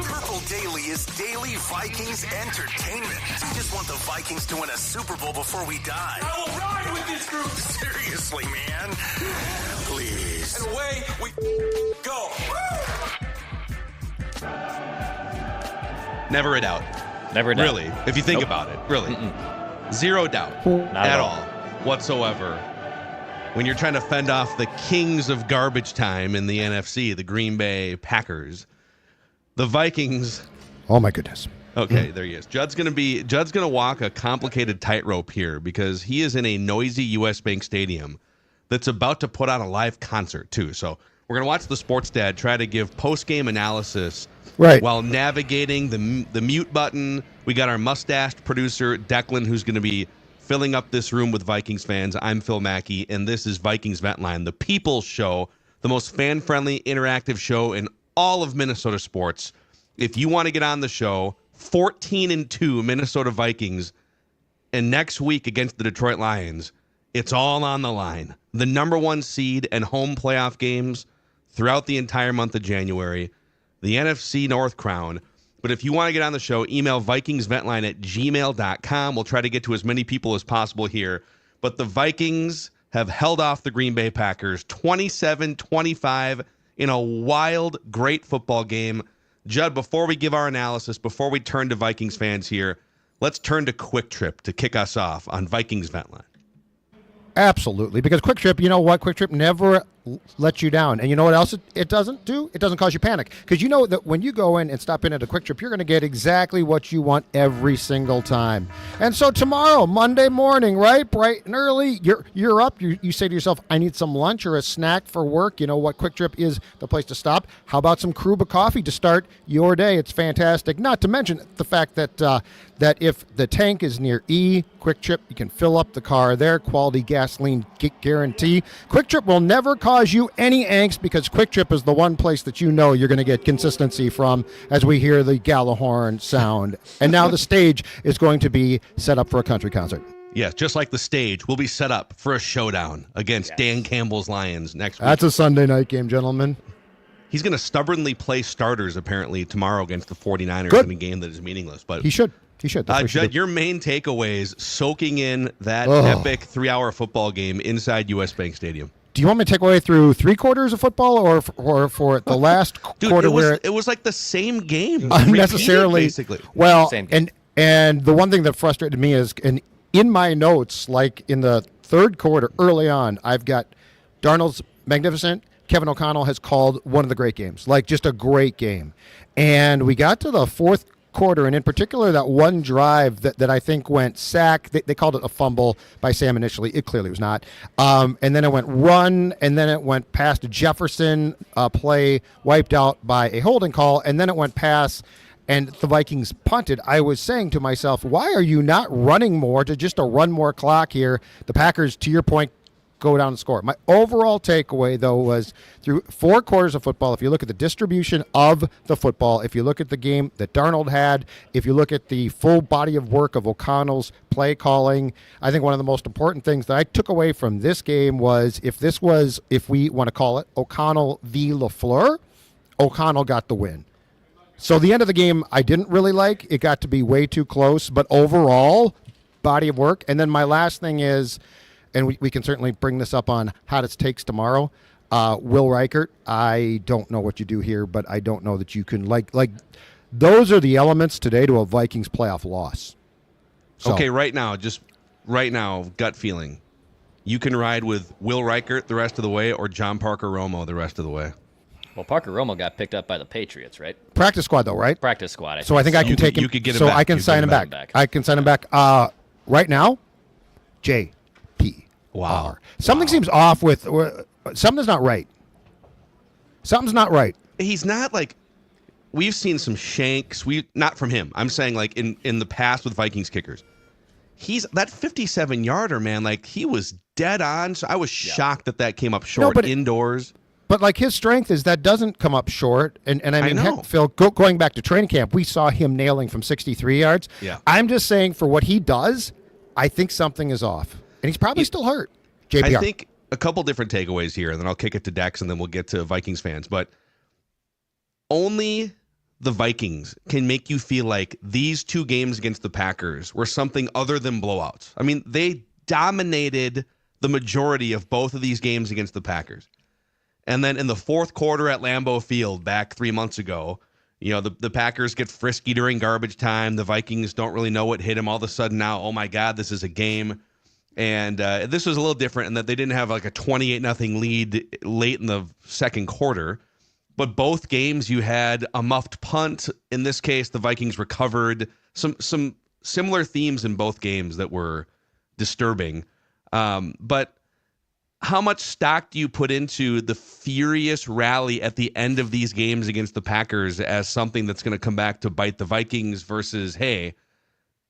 Purple Daily is daily Vikings entertainment. We just want the Vikings to win a Super Bowl before we die. I will ride with this group. Seriously, man. Please. And away we go. Never a doubt. Never a doubt. Really, if you think about it. Really. Zero doubt at all whatsoever. When you're trying to fend off the kings of garbage time in the NFC, the Green Bay Packers, the Vikings. Oh my goodness. Okay, there he is. Judd's gonna walk a complicated tightrope here because he is in a noisy U.S. Bank Stadium that's about to put on a live concert too. So we're gonna watch the Sports Dad try to give post-game analysis while navigating the mute button. We got our mustached producer Declan, who's gonna be filling up this room with Vikings fans. I'm Phil Mackey, and this is Vikings Vent Line, the people's show, the most fan-friendly, interactive show in all of Minnesota sports. If you want to get on the show, 14-2 Minnesota Vikings, and next week against the Detroit Lions, it's all on the line. The number one seed and home playoff games throughout the entire month of January, the NFC North crown. But if you want to get on the show, email VikingsVentline@gmail.com. We'll try to get to as many people as possible here. But the Vikings have held off the Green Bay Packers 27-25 in a wild, great football game. Judd, before we give our analysis, before we turn to Vikings fans here, let's turn to Quick Trip to kick us off on Vikings Vent Line. Absolutely, because Quick Trip, you know what? Quick Trip never lets you down. And you know what else it doesn't do? It doesn't cause you panic. Because you know that when you go in and stop in at a Quick Trip, you're going to get exactly what you want every single time. And so tomorrow, Monday morning, right, bright and early, you're up. You say to yourself, I need some lunch or a snack for work. You know what? Quick Trip is the place to stop. How about some Kruba coffee to start your day? It's fantastic. Not to mention the fact that that if the tank is near E, Quick Trip, you can fill up the car there. Quality gasoline guarantee. Quick Trip will never cause you any angst because Quick Trip is the one place that you know you're going to get consistency from as we hear the Gallahorn sound. And now the stage is going to be set up for a country concert. Yes, just like the stage will be set up for a showdown against Dan Campbell's Lions next week. That's a Sunday night game, gentlemen. He's going to stubbornly play starters apparently tomorrow against the 49ers in a game that is meaningless. But he should. Judd, your main takeaways soaking in that epic 3-hour football game inside U.S. Bank Stadium. Do you want me to take away through 3 quarters of football or for the last quarter where it was like the same game unnecessarily basically? Well, same game. and the one thing that frustrated me is in my notes, like in the third quarter early on, I've got Darnold's magnificent. Kevin O'Connell has called one of the great games, like just a great game. And we got to the fourth quarter, and in particular that one drive that I think went sack. They called it a fumble by Sam initially. It clearly was not. And then it went run, and then it went past Jefferson, play wiped out by a holding call, and then it went pass, and the Vikings punted. I was saying to myself, why are you not running more to just run more clock here? The Packers, to your point, go down and score. My overall takeaway, though, was through 4 quarters of football, if you look at the distribution of the football, if you look at the game that Darnold had, if you look at the full body of work of O'Connell's play calling, I think one of the most important things that I took away from this game was if we want to call it O'Connell v. LaFleur, O'Connell got the win. So the end of the game I didn't really like. It got to be way too close, but overall, body of work. And then my last thing is, and we can certainly bring this up on Hottest Takes tomorrow. Will Reichard, I don't know what you do here, but I don't know that you can like those are the elements today to a Vikings playoff loss. So, okay, right now, gut feeling. You can ride with Will Reichard the rest of the way or John Parker Romo the rest of the way. Well, Parker Romo got picked up by the Patriots, right? Practice squad, though, right? Practice squad. So I think I can take him. You could get him so back. I can sign him back. I can sign him back. Right now, JP. Wow. Something seems off with something's not right. Something's not right. He's not like we've seen some shanks. Not from him. I'm saying like in the past with Vikings kickers. He's that 57-yarder, man. Like he was dead on. So I was shocked that came up short indoors. But like his strength is that doesn't come up short. And I mean, heck, Phil, going back to training camp, we saw him nailing from 63 yards. Yeah. I'm just saying for what he does, I think something is off. And he's probably still hurt. JPR. I think a couple different takeaways here, and then I'll kick it to Dex, and then we'll get to Vikings fans. But only the Vikings can make you feel like these two games against the Packers were something other than blowouts. I mean, they dominated the majority of both of these games against the Packers. And then in the fourth quarter at Lambeau Field back 3 months ago, the Packers get frisky during garbage time. The Vikings don't really know what hit them. All of a sudden now, oh my God, this is a game. And this was a little different in that they didn't have like a 28-0 lead late in the second quarter. But both games you had a muffed punt. In this case, the Vikings recovered. Some similar themes in both games that were disturbing. But how much stock do you put into the furious rally at the end of these games against the Packers as something that's going to come back to bite the Vikings versus, hey,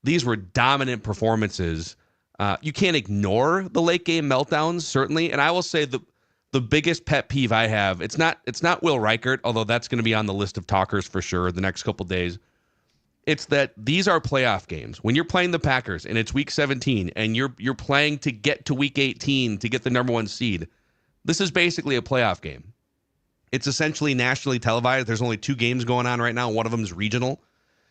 these were dominant performances? You can't ignore the late game meltdowns, certainly. And I will say the biggest pet peeve I have, it's not Will Reichard, although that's going to be on the list of talkers for sure the next couple days. It's that these are playoff games. When you're playing the Packers and it's week 17 and you're playing to get to week 18 to get the number one seed, this is basically a playoff game. It's essentially nationally televised. There's only 2 games going on right now. One of them is regional.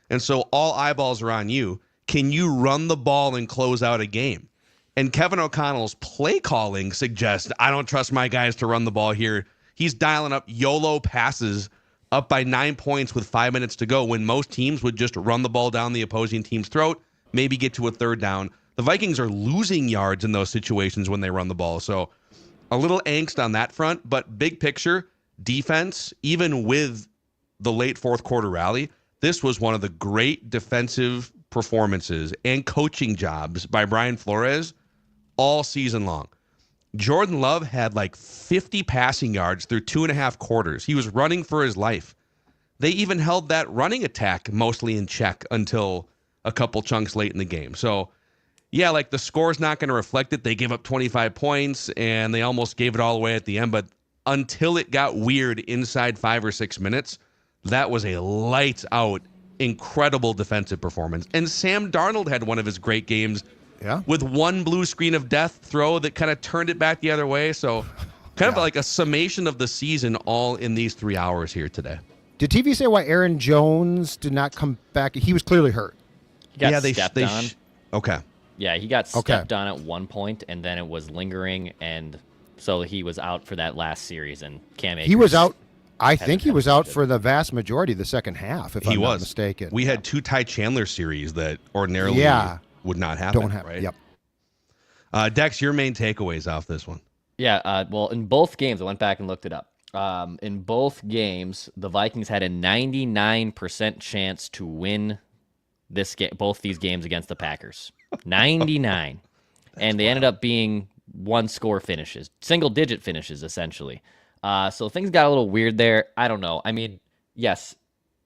And so all eyeballs are on you. Can you run the ball and close out a game? And Kevin O'Connell's play calling suggests, I don't trust my guys to run the ball here. He's dialing up YOLO passes up by 9 points with 5 minutes to go when most teams would just run the ball down the opposing team's throat, maybe get to a third down. The Vikings are losing yards in those situations when they run the ball. So a little angst on that front, but big picture, defense, even with the late fourth quarter rally, this was one of the great defensive performances and coaching jobs by Brian Flores all season long. Jordan Love had like 50 passing yards through 2.5 quarters. He was running for his life. They even held that running attack mostly in check until a couple chunks late in the game. So, yeah, like the score's not going to reflect it. They gave up 25 points and they almost gave it all away at the end. But until it got weird inside 5 or 6 minutes, that was a lights out, incredible defensive performance. And Sam Darnold had one of his great games. Yeah. With one blue screen of death throw that kind of turned it back the other way. So kind of like a summation of the season all in these 3 hours here today. Did TV say why Aaron Jones did not come back? He was clearly hurt. He got stepped on. Okay. Yeah, he got stepped on at one point, and then it was lingering, and so he was out for that last series. And Cam Akers, he was out. I think he was out for the vast majority of the second half, if I'm not mistaken. We had 2 Ty Chandler series that ordinarily would not happen. Don't happen, right? Yep. Dex, your main takeaways off this one? Yeah, well, in both games, I went back and looked it up. In both games, the Vikings had a 99% chance to win both these games against the Packers. 99. And they ended up being one-score finishes, single-digit finishes, essentially. So things got a little weird there. I don't know. I mean, yes,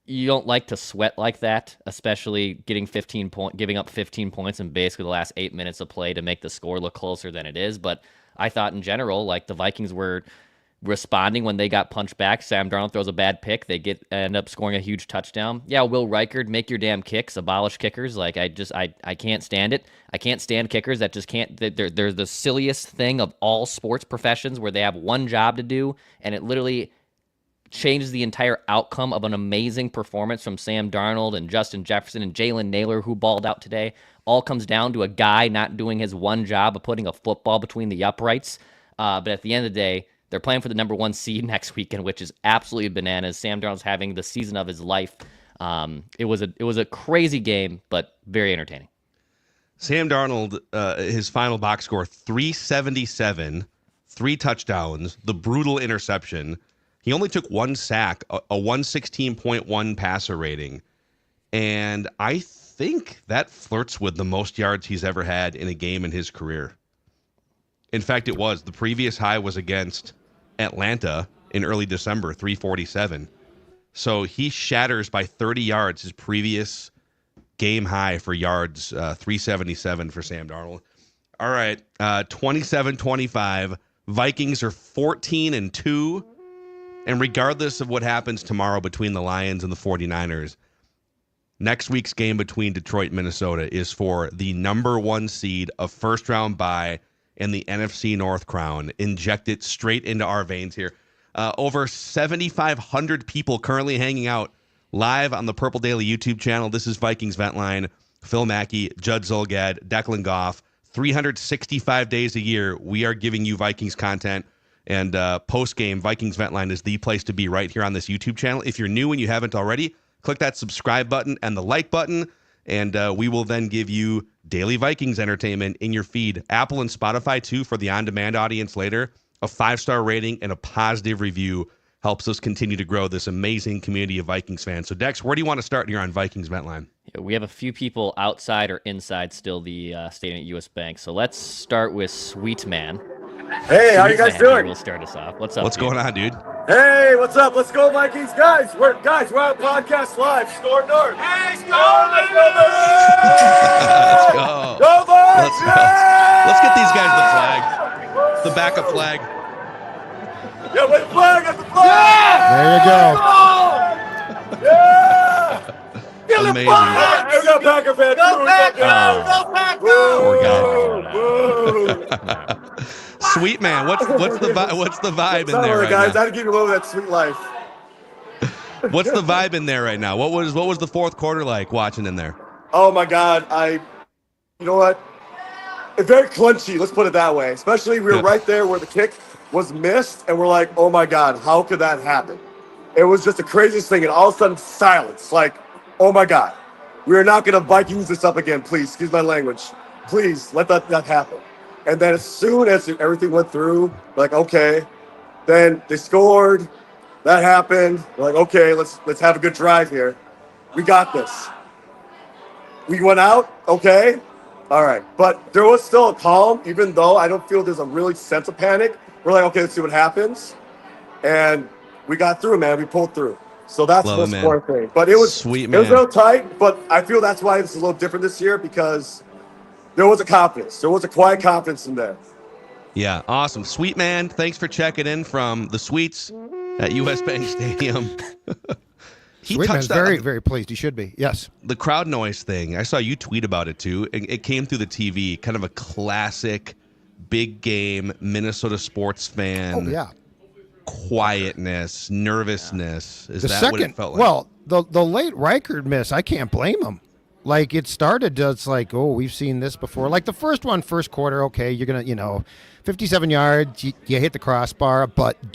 you don't like to sweat like that, especially giving up 15 points in basically the last 8 minutes of play to make the score look closer than it is. But I thought in general, like the Vikings were responding when they got punched back. Sam Darnold throws a bad pick. They end up scoring a huge touchdown. Yeah, Will Reichard, make your damn kicks, abolish kickers. Like I can't stand it. I can't stand kickers that just can't. They're the silliest thing of all sports professions where they have one job to do, and it literally changes the entire outcome of an amazing performance from Sam Darnold and Justin Jefferson and Jalen Naylor, who balled out today. All comes down to a guy not doing his one job of putting a football between the uprights. But at the end of the day, they're playing for the number 1 seed next weekend, which is absolutely bananas. Sam Darnold's having the season of his life. It was a crazy game, but very entertaining. Sam Darnold, his final box score, 377, 3 touchdowns, the brutal interception. He only took 1 sack, a 116.1 passer rating. And I think that flirts with the most yards he's ever had in a game in his career. In fact, it was. The previous high was against Atlanta in early December, 347. So he shatters by 30 yards his previous game high for yards, 377 for Sam Darnold. All right, 27-25. Vikings are 14-2. And regardless of what happens tomorrow between the Lions and the 49ers, next week's game between Detroit and Minnesota is for the number 1 seed, a first-round bye, and the NFC North crown. Inject it straight into our veins here. Over 7,500 people currently hanging out live on the Purple Daily YouTube channel. This is Vikings Vent Line. Phil Mackey, Judd Zulgad, Declan Goff. 365 days a year, we are giving you Vikings content. And post-game, Vikings Vent Line is the place to be right here on this YouTube channel. If you're new and you haven't already, click that subscribe button and the like button, and we will then give you daily Vikings entertainment in your feed. Apple and Spotify, too, for the on-demand audience later. A 5-star rating and a positive review helps us continue to grow this amazing community of Vikings fans. So, Dex, where do you want to start here on Vikings Vent Line? Yeah, we have a few people outside or inside still the stadium at U.S. Bank. So let's start with Sweet Man. Hey, how you guys doing? We'll start us off. What's up? What's going on, dude? Hey, what's up? Let's go, Vikings, guys. We're on podcast live. Score North. Hey, score North! Let's go. Go, Vikings! Let's get these guys the flag, the backup flag. Yeah, wait, flag at the flag! There you go. Yeah! Get the Amazing. flag! We got Packer fans. Go Packers! Go Packers! Poor guy. Sweet Man, what's the vibe in there Sorry, right guys. now? I had to give you a little of that sweet life. What's the vibe in there right now? What was the fourth quarter like watching in there? Oh my God, you know what? It's very clunchy. Let's put it that way. Especially we were right there where the kick was missed, and we're like, oh my God, how could that happen? It was just the craziest thing, and all of a sudden silence. Like, oh my God, we are not going to Vikings this up again. Please, excuse my language. Please let that happen. And then as soon as everything went through, like, okay, then they scored. That happened. We're like, okay, let's have a good drive here. We got this. We went out, okay, all right. But there was still a calm, even though I don't feel there's a really sense of panic. We're like, okay, let's see what happens. And we got through, man. We pulled through. So that's the most important thing. But it was sweet, man. It was a little tight, but I feel that's why it's a little different this year, because there was a confidence. There was a quiet confidence in there. Yeah, awesome. Sweet Man, thanks for checking in from the suites at U.S. Bank Stadium. Sweet Man's very, very pleased. He should be. Yes. The crowd noise thing. I saw you tweet about it too. It came through the TV. Kind of a classic big game Minnesota sports fan. Oh yeah. Quietness, nervousness. Is that second, what it felt like? Well, the late Reichard miss, I can't blame him. Like, it started just like, oh, we've seen this before. Like the first quarter, okay, you're going to, 57 yards, you hit the crossbar, but a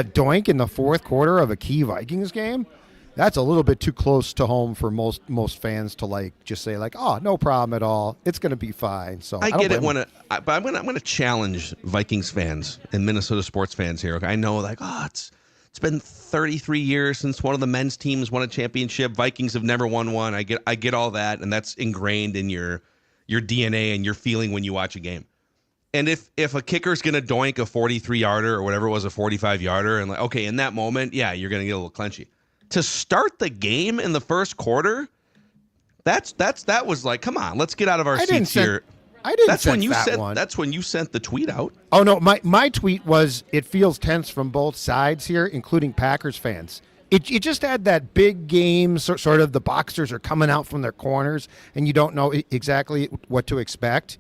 doink in the fourth quarter of a key Vikings game, that's a little bit too close to home for most fans to like just say like, oh, no problem at all. It's going to be fine. So I get it but I'm going to challenge Vikings fans and Minnesota sports fans here. Okay, I know like, oh, it's been 33 years since one of the men's teams won a championship. Vikings have never won one. I get all that, and that's ingrained in your DNA and your feeling when you watch a game. And if a kicker's going to doink a 43-yarder or whatever it was, a 45-yarder, and like, okay, in that moment, yeah, you're going to get a little clenchy. To start the game in the first quarter, that was like, come on, let's get out of our seats here. I didn't send that one. That's when you sent the tweet out. Oh, no, my tweet was, it feels tense from both sides here, including Packers fans. It just had that big game, sort of the boxers are coming out from their corners, and you don't know exactly what to expect.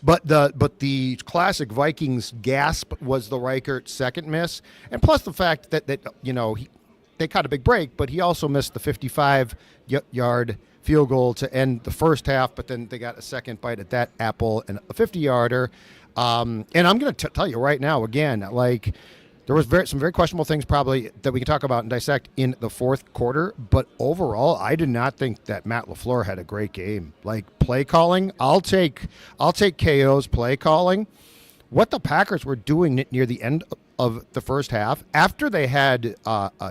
But the classic Vikings gasp was the Reichard second miss, and plus the fact that they caught a big break, but he also missed the 55-yard field goal to end the first half, but then they got a second bite at that apple and a 50-yarder. And I'm going to tell you right now, again, like there was some very questionable things probably that we can talk about and dissect in the fourth quarter, but overall, I did not think that Matt LaFleur had a great game. Like play calling, I'll take KO's play calling. What the Packers were doing near the end of the first half, after they had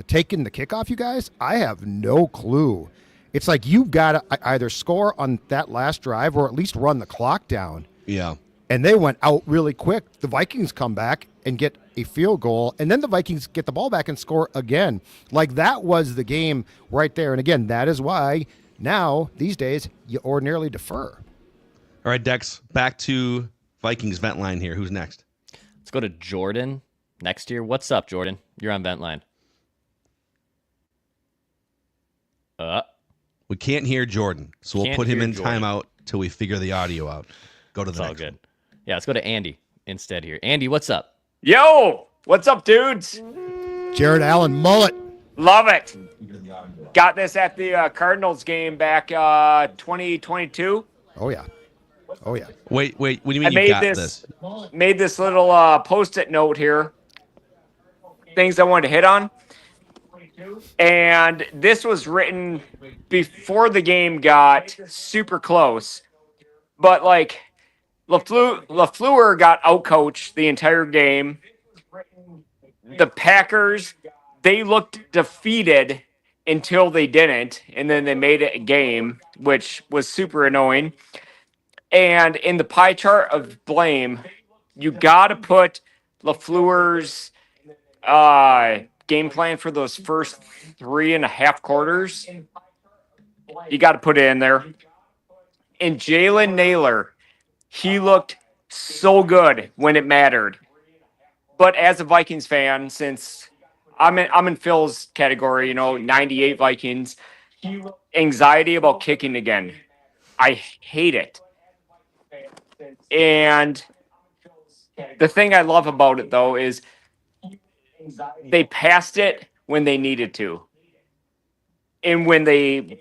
taken the kickoff, you guys, I have no clue. It's like you've got to either score on that last drive or at least run the clock down. Yeah. And they went out really quick. The Vikings come back and get a field goal, and then the Vikings get the ball back and score again. Like, that was the game right there. And again, that is why now, these days, you ordinarily defer. All right, Dex, back to Vikings Vent Line here. Who's next? Let's go to Jordan next year. What's up, Jordan? You're on Vent Line. We can't hear Jordan, so we'll put him in timeout till we figure the audio out. Go to the next. All good. Yeah, let's go to Andy instead here. Andy, what's up? Yo, what's up, dudes? Jared Allen mullet. Love it. Got this at the Cardinals game back 2022. Oh yeah. Oh yeah. Wait. What do you I mean you got this? made this little post-it note here. Things I wanted to hit on. And this was written before the game got super close. But like LaFleur got outcoached the entire game. The Packers, they looked defeated until they didn't, and then they made it a game, which was super annoying. And in the pie chart of blame, you got to put LaFleur's game plan for those first 3.5 quarters. You got to put it in there. And Jalen Naylor, he looked so good when it mattered. But as a Vikings fan, since I'm in Phil's category, 98 Vikings, anxiety about kicking again. I hate it. And the thing I love about it, though, is they passed it when they needed to. And when they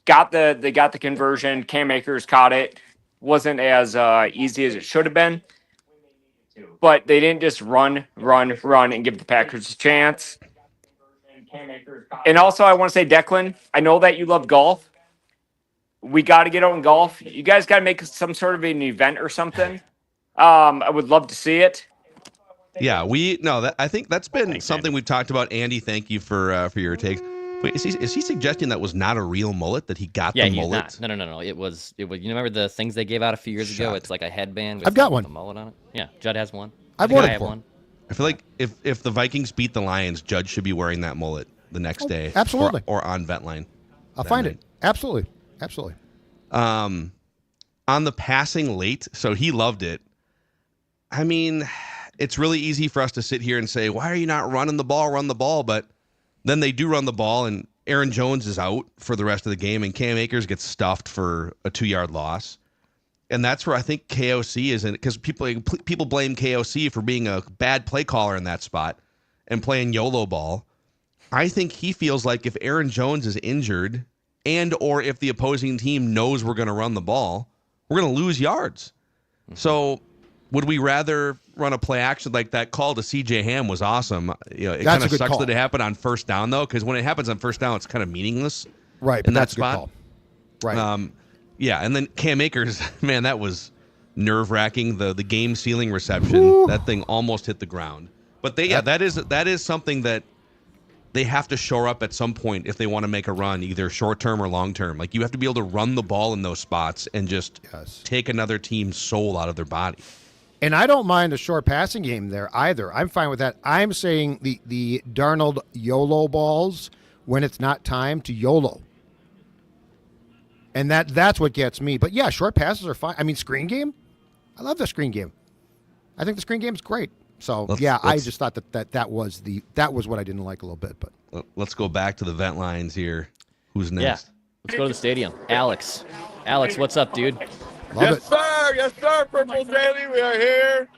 got the conversion, Cam Akers caught it. Wasn't as easy as it should have been. But they didn't just run, and give the Packers a chance. And also, I want to say, Declan, I know that you love golf. We got to get out in golf. You guys got to make some sort of an event or something. I would love to see it. Yeah, I think that's been something we've talked about. Andy, thank you for your takes. Wait, is he suggesting that was not a real mullet? That he got the mullet? Not. No. It was. You remember the things they gave out a few years ago? It's like a headband. With I've got one. The mullet on it. Yeah, Judd has one. I've I ordered have one. one. I feel like if the Vikings beat the Lions, Judge should be wearing that mullet the next day. Absolutely. Or on Ventline. I'll find it. Absolutely. On the passing late, so he loved it. I mean, it's really easy for us to sit here and say, why are you not running the ball? Run the ball. But then they do run the ball, and Aaron Jones is out for the rest of the game, and Cam Akers gets stuffed for a 2-yard loss. And that's where I think KOC is in, because people blame KOC for being a bad play caller in that spot and playing YOLO ball. I think he feels like if Aaron Jones is injured and or if the opposing team knows we're going to run the ball, we're going to lose yards. Mm-hmm. So would we rather run a play action like that call to CJ Ham was awesome? It kind of sucks call. That it happened on first down, though, because when it happens on first down, it's kind of meaningless. Right, in but that that's spot. A good call. Right. Yeah, and then Cam Akers, man, that was nerve-wracking. The game-sealing reception, that thing almost hit the ground. But that is something that they have to shore up at some point if they want to make a run, either short-term or long-term. Like, you have to be able to run the ball in those spots and just take another team's soul out of their body. And I don't mind a short passing game there either. I'm fine with that. I'm saying the Darnold YOLO balls when it's not time to YOLO. And that's what gets me. But yeah, short passes are fine. I mean, screen game, I love the screen game. I think the screen game is great. So I just thought that was what I didn't like a little bit. But let's go back to the vent lines here. Who's next? Yeah, let's go to the stadium. Alex, what's up, dude? Love it. Yes, sir. Purple Daily, we are here.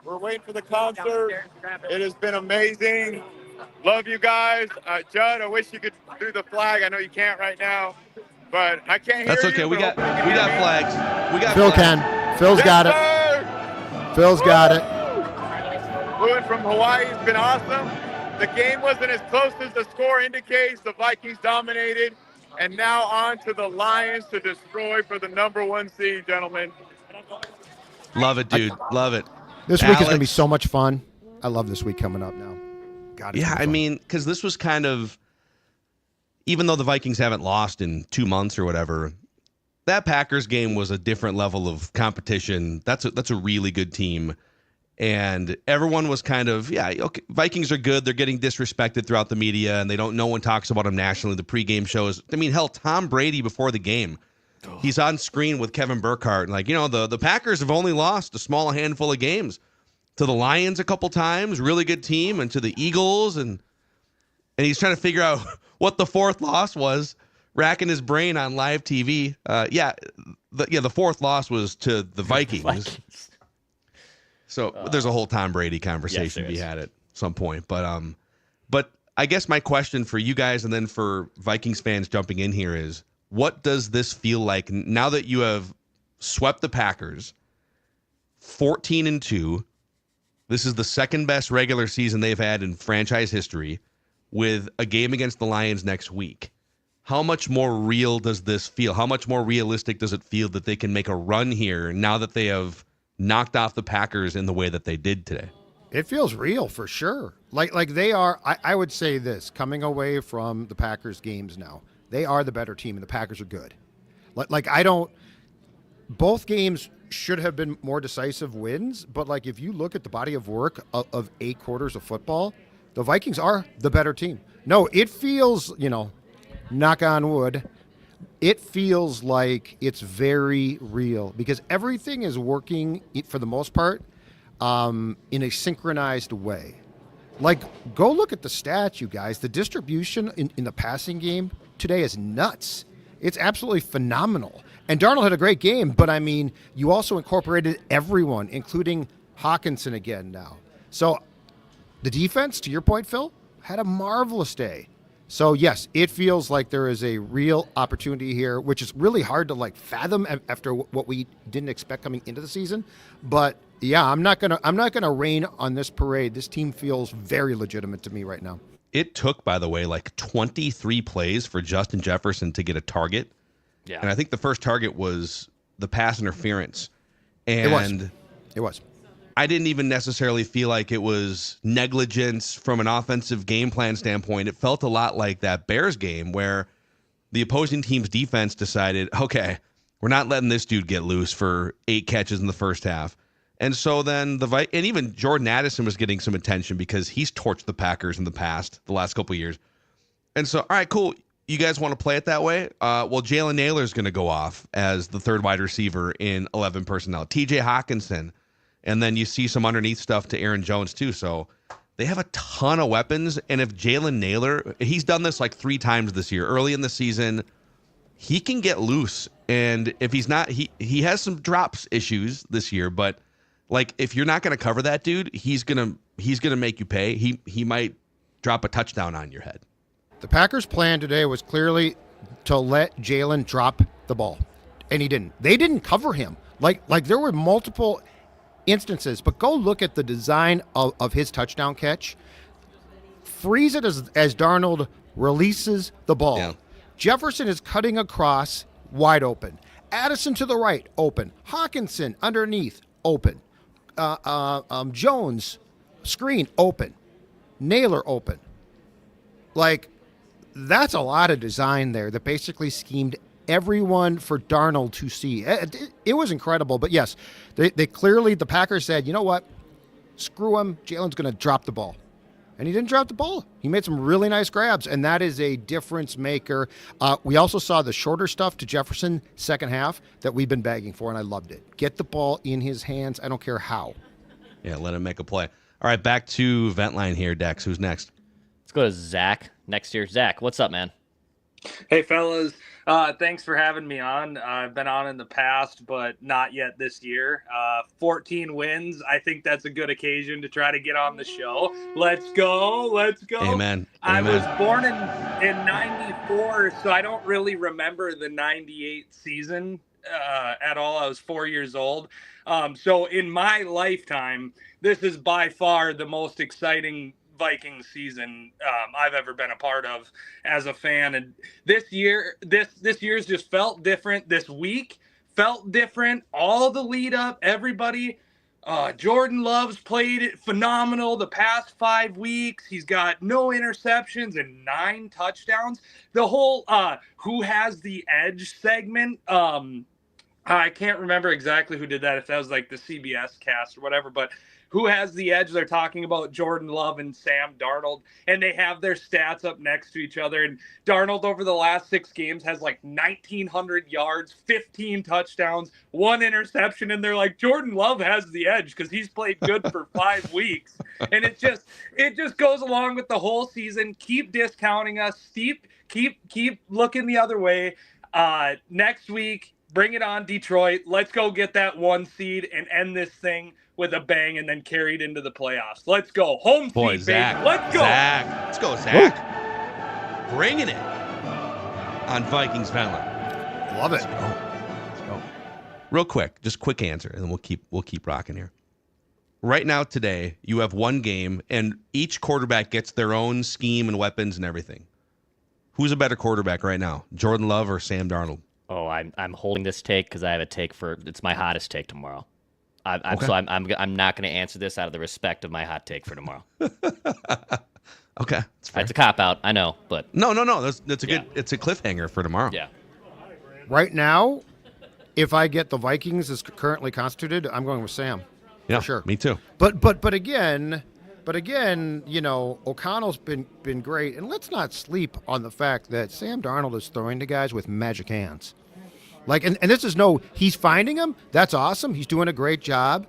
We're waiting for the concert. It has been amazing. Love you guys. Judd, I wish you could do the flag. I know you can't right now, but I can't hear you. That's okay. We got flags. We got Phil flags. can. Phil's got it. Sir. Phil's got it. Moving from Hawaii has been awesome. The game wasn't as close as the score indicates. The Vikings dominated. And now on to the Lions to destroy for the number 1 seed, gentlemen. Love it, dude. Love it. This week is going to be so much fun. I love this week coming up now. God, yeah, I mean, because this was kind of, even though the Vikings haven't lost in 2 months or whatever, that Packers game was a different level of competition. That's a really good team. And everyone was kind of, okay, Vikings are good. They're getting disrespected throughout the media, and no one talks about them nationally. The pregame shows. I mean, hell, Tom Brady before the game, he's on screen with Kevin Burkhardt. Like, the Packers have only lost a small handful of games to the Lions a couple times, really good team, and to the Eagles, and he's trying to figure out what the fourth loss was, racking his brain on live TV. The fourth loss was to the Vikings. So there's a whole Tom Brady conversation to be had at some point. But I guess my question for you guys and then for Vikings fans jumping in here is, what does this feel like now that you have swept the Packers 14-2? This is the second best regular season they've had in franchise history, with a game against the Lions next week. How much more real does this feel? How much more realistic does it feel that they can make a run here now that they have knocked off the Packers in the way that they did today? It feels real for sure. Like they are, I would say this, coming away from the Packers games now, they are the better team and the Packers are good. Both games should have been more decisive wins, but like if you look at the body of work of 8 quarters of football, the Vikings are the better team. No, it feels, knock on wood, it feels like it's very real because everything is working for the most part in a synchronized way. Like, go look at the stats, you guys. The distribution in the passing game today is nuts. It's absolutely phenomenal. And Darnold had a great game, but I mean, you also incorporated everyone, including Hawkinson again now. So the defense, to your point, Phil, had a marvelous day. So yes, it feels like there is a real opportunity here, which is really hard to fathom after what we didn't expect coming into the season. But yeah, I'm not gonna rain on this parade. This team feels very legitimate to me right now. It took, by the way, 23 plays for Justin Jefferson to get a target. Yeah. And I think the first target was the pass interference. And It was. I didn't even necessarily feel like it was negligence from an offensive game plan standpoint. It felt a lot like that Bears game where the opposing team's defense decided, okay, we're not letting this dude get loose for 8 catches in the first half. And so then and even Jordan Addison was getting some attention because he's torched the Packers in the last couple of years. And so, all right, cool. You guys want to play it that way? Well, Jalen Naylor's going to go off as the third wide receiver in 11 personnel. TJ Hawkinson. And then you see some underneath stuff to Aaron Jones too. So they have a ton of weapons. And if Jalen Naylor, he's done this 3 times this year, early in the season, he can get loose. And if he's not, he has some drops issues this year, but if you're not going to cover that dude, he's going to make you pay. He might drop a touchdown on your head. The Packers' plan today was clearly to let Jalen drop the ball, and he didn't. They didn't cover him. Like there were multiple instances, but go look at the design of his touchdown catch. Freeze it as Darnold releases the ball. Yeah. Jefferson is cutting across, wide open. Addison to the right, open. Hawkinson underneath, open. Jones, screen, open. Naylor, open. That's a lot of design there that basically schemed everyone for Darnold to see. It was incredible. But yes, they clearly, the Packers said, you know what? Screw him. Jalen's going to drop the ball. And he didn't drop the ball. He made some really nice grabs, and that is a difference maker. We also saw the shorter stuff to Jefferson second half that we've been begging for, and I loved it. Get the ball in his hands. I don't care how. Yeah, let him make a play. All right, back to vent line here, Dex. Who's next? Let's go to Zach next year. Zach, what's up, man? Hey, fellas. Thanks for having me on. I've been on in the past, but not yet this year. 14 wins. I think that's a good occasion to try to get on the show. Let's go. Let's go. Amen. I was born in 94, so I don't really remember the 98 season at all. I was 4 years old. So in my lifetime, this is by far the most exciting Vikings season I've ever been a part of as a fan. And this year's just felt different. This week felt different. All the lead up, everybody. Jordan Love's played it phenomenal the past 5 weeks. He's got no interceptions and 9 touchdowns. The whole who has the edge segment, I can't remember exactly who did that, if that was the CBS cast or whatever, but who has the edge? They're talking about Jordan Love and Sam Darnold, and they have their stats up next to each other. And Darnold over the last 6 games has 1,900 yards, 15 touchdowns, 1 interception. And they're like, Jordan Love has the edge because he's played good for 5 weeks. And it just goes along with the whole season. Keep discounting us. Keep looking the other way. Next week, bring it on, Detroit. Let's go get that 1 seed and end this thing with a bang and then carried into the playoffs. Let's go. Home Boy, feed, Zach. baby. Let's go. Zach. Let's go, Zach. Bringing it on Vikings Valor. Love it. Let's go. Real quick, just quick answer, and then we'll keep rocking here. Right now, today, you have one game, and each quarterback gets their own scheme and weapons and everything. Who's a better quarterback right now, Jordan Love or Sam Darnold? Oh, I'm holding this take because I have a take for it's my hottest take tomorrow. Okay. So I'm not going to answer this out of the respect of my hot take for tomorrow. Okay, that's fair. It's a cop out, I know, but No. That's a good. It's a cliffhanger for tomorrow. yeah. Right now, if I get the Vikings as currently constituted, I'm going with Sam. Yeah, For sure. Me too. But again, O'Connell's been great, and let's not sleep on the fact that Sam Darnold is throwing to guys with magic hands. Like, and this is he's finding them. That's awesome. He's doing a great job.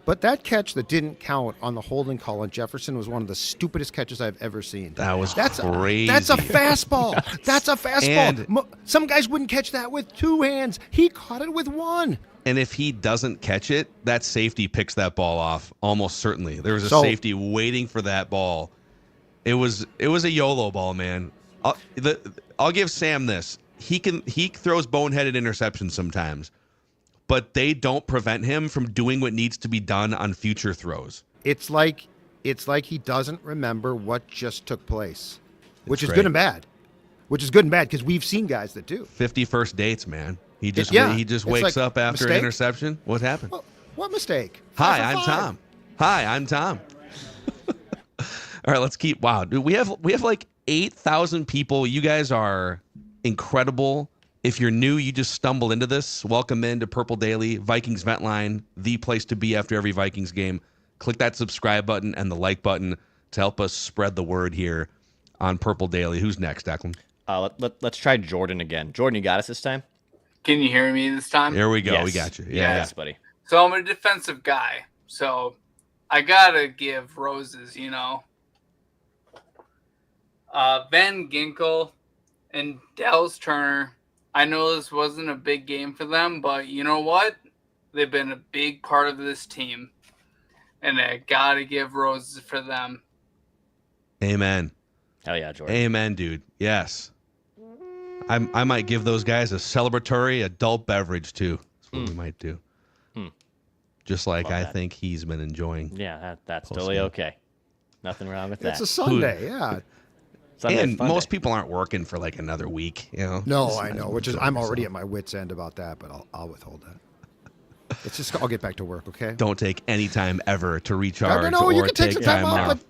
But that catch that didn't count on the holding call on Jefferson was one of the stupidest catches I've ever seen. That's crazy. That's a fastball. That's a fastball. And- Some guys wouldn't catch that with two hands. He caught it with one. And if he doesn't catch it, that safety picks that ball off almost certainly. There was a safety waiting for that ball. It was a YOLO ball, man. I'll give Sam this. He throws boneheaded interceptions sometimes, but they don't prevent him from doing what needs to be done on future throws. It's like he doesn't remember what just took place, which is great. good and bad. Which is good and bad because we've seen guys that do. 51st dates, man. He just It's wakes like, up after an mistake? interception. What happened? Well, what mistake? Hi, 5 for I'm 5. Tom. Hi, I'm Tom. All right, let's keep. Wow, dude, we have like 8,000 people. You guys are incredible. If you're new, you just stumbled into this. Welcome into Purple Daily, Vikings Vent Line, the place to be after every Vikings game. Click that subscribe button and the like button to help us spread the word here on Purple Daily. Who's next, Declan? Let's try Jordan again. Jordan, you got us this time? Can you hear me this time? There we go. Yes. We got you. Yeah. Yes, buddy. So I'm a defensive guy. So I got to give roses, Van Ginkel and Dallas Turner. I know this wasn't a big game for them, but you know what? They've been a big part of this team. And I got to give roses for them. Amen. Hell yeah, Jordan. Amen, dude. Yes. I might give those guys a celebratory adult beverage too. That's what we might do. Just like Love I that. think he's been enjoying. Yeah, that's Post totally game. okay. Nothing wrong with that. It's a Sunday, yeah. Sunday's And fun most day. people aren't working for like another week, No, I know. Which is I'm already at my wits' end about that, but I'll withhold that. It's just I'll get back to work, okay? Don't take any time ever to recharge I don't know. or You can take some time off. off,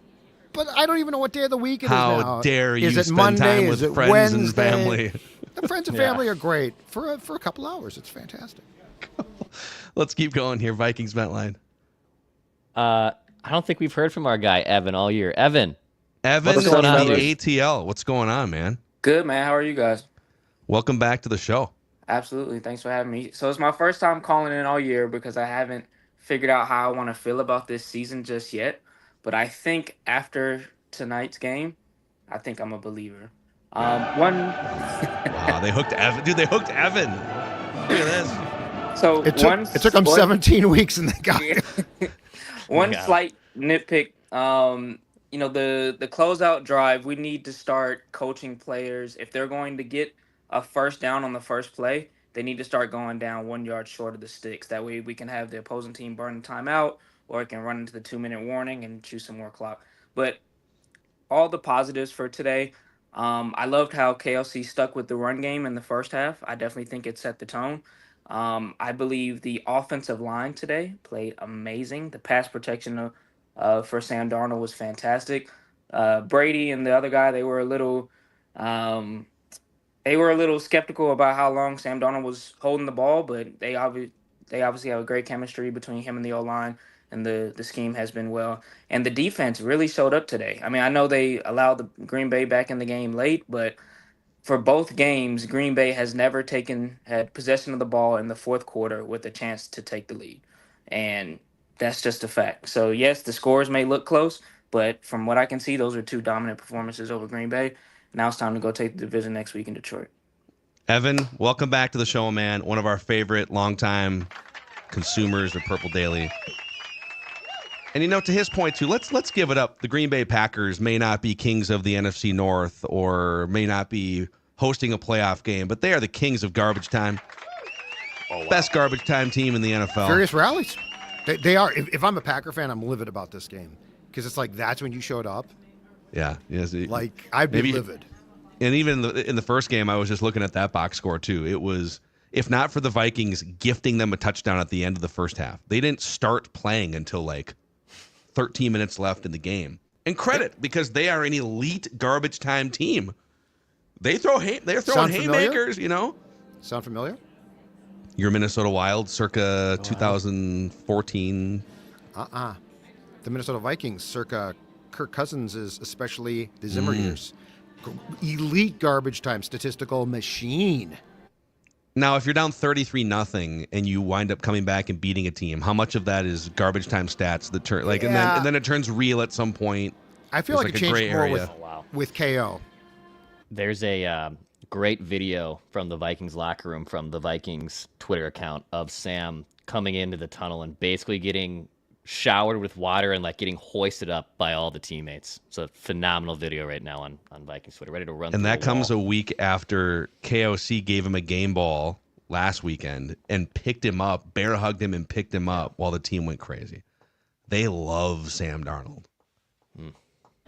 but I don't even know what day of the week it is How now. dare you Is it spend Monday? time Is with it friends Wednesday? and family? The friends and Yeah. family are great for a couple hours. It's fantastic. Let's keep going here. Vikings Vent Line. I don't think we've heard from our guy Evan all year. Evan, Evan What's in going on, the fellas? ATL. What's going on, man? Good, man. How are you guys? Welcome back to the show. Absolutely. Thanks for having me. So it's my first time calling in all year because I haven't figured out how I want to feel about this season just yet. But I think after tonight's game, I think I'm a believer. Wow, they hooked Evan. Dude, they hooked Evan. Look at this. So It took them 17 weeks and they got it. One Yeah. slight nitpick. The closeout drive, we need to start coaching players. If they're going to get a first down on the first play, they need to start going down 1 yard short of the sticks. That way we can have the opposing team burn the timeout, or it can run into the 2-minute warning and choose some more clock. But all the positives for today. I loved how KLC stuck with the run game in the first half. I definitely think it set the tone. I believe the offensive line today played amazing. The pass protection for Sam Darnold was fantastic. Brady and the other guy, they were a little skeptical about how long Sam Darnold was holding the ball, but they obviously have a great chemistry between him and the O-line, and the scheme has been well. And the defense really showed up today. I mean, I know they allowed the Green Bay back in the game late, but for both games, Green Bay has never had possession of the ball in the fourth quarter with a chance to take the lead. And that's just a fact. So, yes, the scores may look close, but from what I can see, those are two dominant performances over Green Bay. Now it's time to go take the division next week in Detroit. Evan, welcome back to the show, man. One of our favorite longtime consumers of Purple Daily. And to his point too, let's give it up. The Green Bay Packers may not be kings of the NFC North or may not be hosting a playoff game, but they are the kings of garbage time. Oh, wow. Best garbage time team in the NFL. Furious rallies. They are. If I'm a Packer fan, I'm livid about this game because it's like that's when you showed up. Yeah. Yes. Like I'd be livid. And even in the first game, I was just looking at that box score too. It was, if not for the Vikings gifting them a touchdown at the end of the first half, they didn't start playing until like 13 minutes left in the game. And credit, because they are an elite garbage time team. They're throwing haymakers, Sound familiar? Your Minnesota Wild, circa 2014. The Minnesota Vikings, circa Kirk Cousins, is especially the Zimmer years. Elite garbage time, statistical machine. Now, if you're down 33-0 and you wind up coming back and beating a team, how much of that is garbage time stats that turn and then it turns real at some point? I feel like it changed more with KO. There's a great video from the Vikings locker room from the Vikings Twitter account of Sam coming into the tunnel and basically getting showered with water and like getting hoisted up by all the teammates. It's a phenomenal video right now on Vikings Twitter, ready to run. And that comes a week after KOC gave him a game ball last weekend and picked him up, bear hugged him and picked him up while the team went crazy. They love Sam Darnold.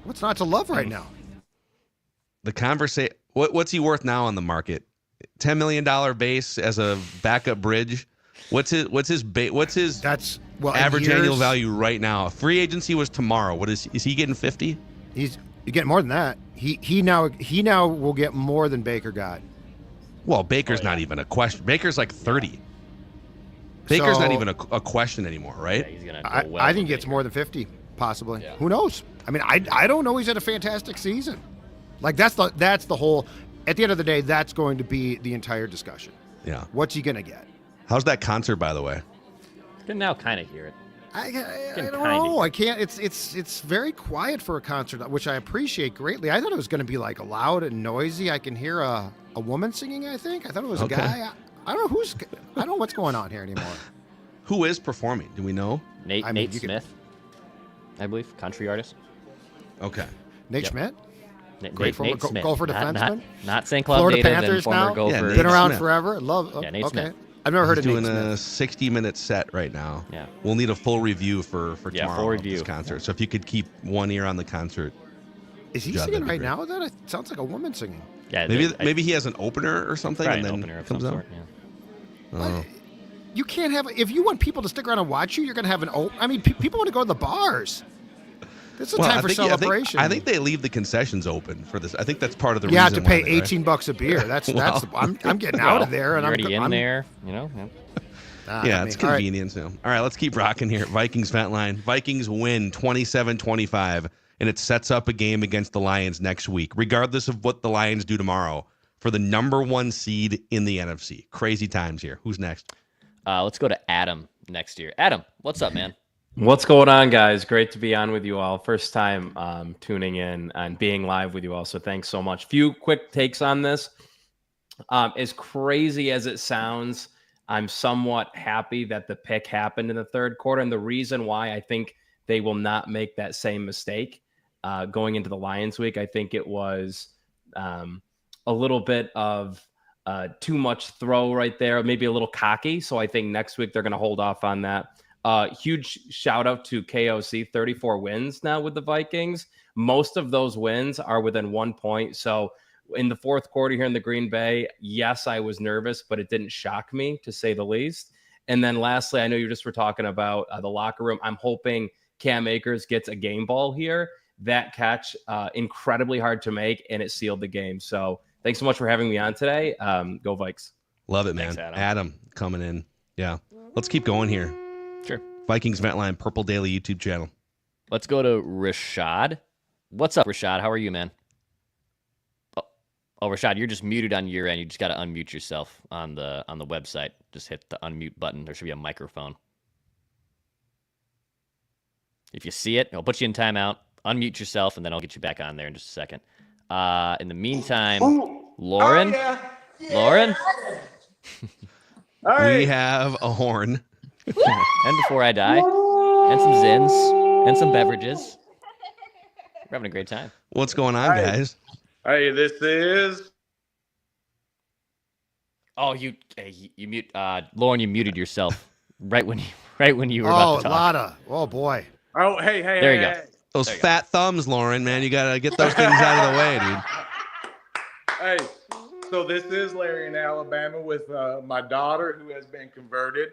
What's not to love right now? The conversation. What's he worth now on the market? $10 million base as a backup bridge. What's his average annual value right now? Free agency was tomorrow. What is he getting? 50? He's getting more than that. He now will get more than Baker got. Well, Baker's not even a question. Baker's like 30. Baker's not even a question anymore, right? Yeah, he's gonna go well I think he gets more than 50, possibly. Yeah. Who knows? I mean, I don't know. He's had a fantastic season. Like that's the whole. At the end of the day, that's going to be the entire discussion. Yeah. What's he gonna get? How's that concert, by the way? You can now kind of hear it. I don't know. I can't. It's very quiet for a concert, which I appreciate greatly. I thought it was going to be like loud and noisy. I can hear a woman singing. I thought it was a guy. I don't know I don't know what's going on here anymore. Who is performing? Do we know? Nate Smith, I believe, country artist. Okay. Nate Schmidt. Great Smith. Gopher defenseman. Not St. Cloud Florida native Panthers and former now. Gopher. Been around Smith. forever. Nate Smith. I've never heard of Nate Smith. Smith. Doing a 60-minute set right now. Yeah. We'll need a full review for tomorrow. Full review. This concert. So if you could keep one ear on the concert. Is he singing right now? That sounds like a woman singing. Yeah. Maybe he has an opener or something, and then opener of comes some out. sort. Yeah. You can't have. If you want people to stick around and watch you, you're going to have an. I mean, people want to go to the bars. This is a time for celebration. I think they leave the concessions open for this. I think that's part of the reason. You have to pay why, $18 a beer. That's. I'm getting out of there, and I'm already in there. Yeah, it's convenience now. All right, let's keep rocking here. Vikings Vent Line. Vikings win 27-25, and it sets up a game against the Lions next week, regardless of what the Lions do tomorrow, for the #1 seed in the NFC. Crazy times here. Who's next? Let's go to Adam next year. Adam, what's up, man? What's going on, guys? Great to be on with you all. First time tuning in and being live with you all, so thanks so much. Few quick takes on this. As crazy as it sounds, I'm somewhat happy that the pick happened in the third quarter, and the reason why I think they will not make that same mistake going into the Lions week, I think it was a little bit of too much throw right there, maybe a little cocky, so I think next week they're going to hold off on that. Huge shout out to KOC, 34 wins now with the Vikings. Most of those wins are within 1 point. So in the fourth quarter here in the Green Bay, yes, I was nervous, but it didn't shock me, to say the least. And then lastly, I know you just were talking about the locker room. I'm hoping Cam Akers gets a game ball here. That catch, incredibly hard to make, and it sealed the game. So thanks so much for having me on today. Go Vikes. Love it, man. Thanks, Adam coming in. Yeah. Let's keep going here. Sure. Vikings Vent Line, Purple Daily YouTube channel. Let's go to Rashad. What's up, Rashad? How are you, man? Oh, Rashad, you're just muted on your end. You just got to unmute yourself on the website. Just hit the unmute button. There should be a microphone. If you see it, it'll put you in timeout. Unmute yourself, and then I'll get you back on there in just a second. In the meantime, Lauren? Oh, yeah. Lauren? We have a horn. And Before I Die, and some Zins, and some beverages. We're having a great time. What's going on, guys? Hey, this is. Oh, you mute, Lauren. You muted yourself right when you were about to talk. Lotta. Oh boy. Oh, hey. There you go. Those fat thumbs, Lauren, man. You gotta get those things out of the way, dude. Hey, so this is Larry in Alabama with my daughter who has been converted.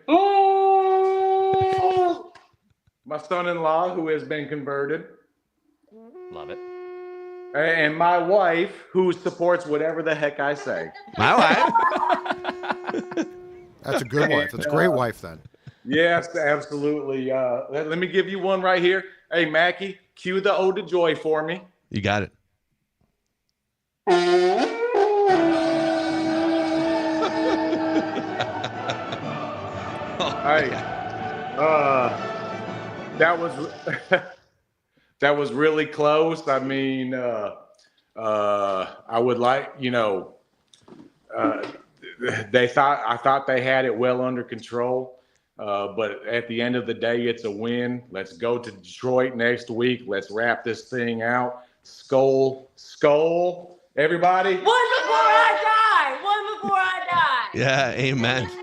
My son-in-law who has been converted. Love it. And my wife who supports whatever the heck I say. My wife. That's a good wife. That's a great wife then. Yes, absolutely. Let me give you one right here. Hey, Mackie, cue the Ode to Joy for me. You got it. Hey, that was really close. I mean, I would like, I thought they had it well under control. But at the end of the day, it's a win. Let's go to Detroit next week. Let's wrap this thing out. Skull, everybody. One before I die. Yeah, amen. Woo!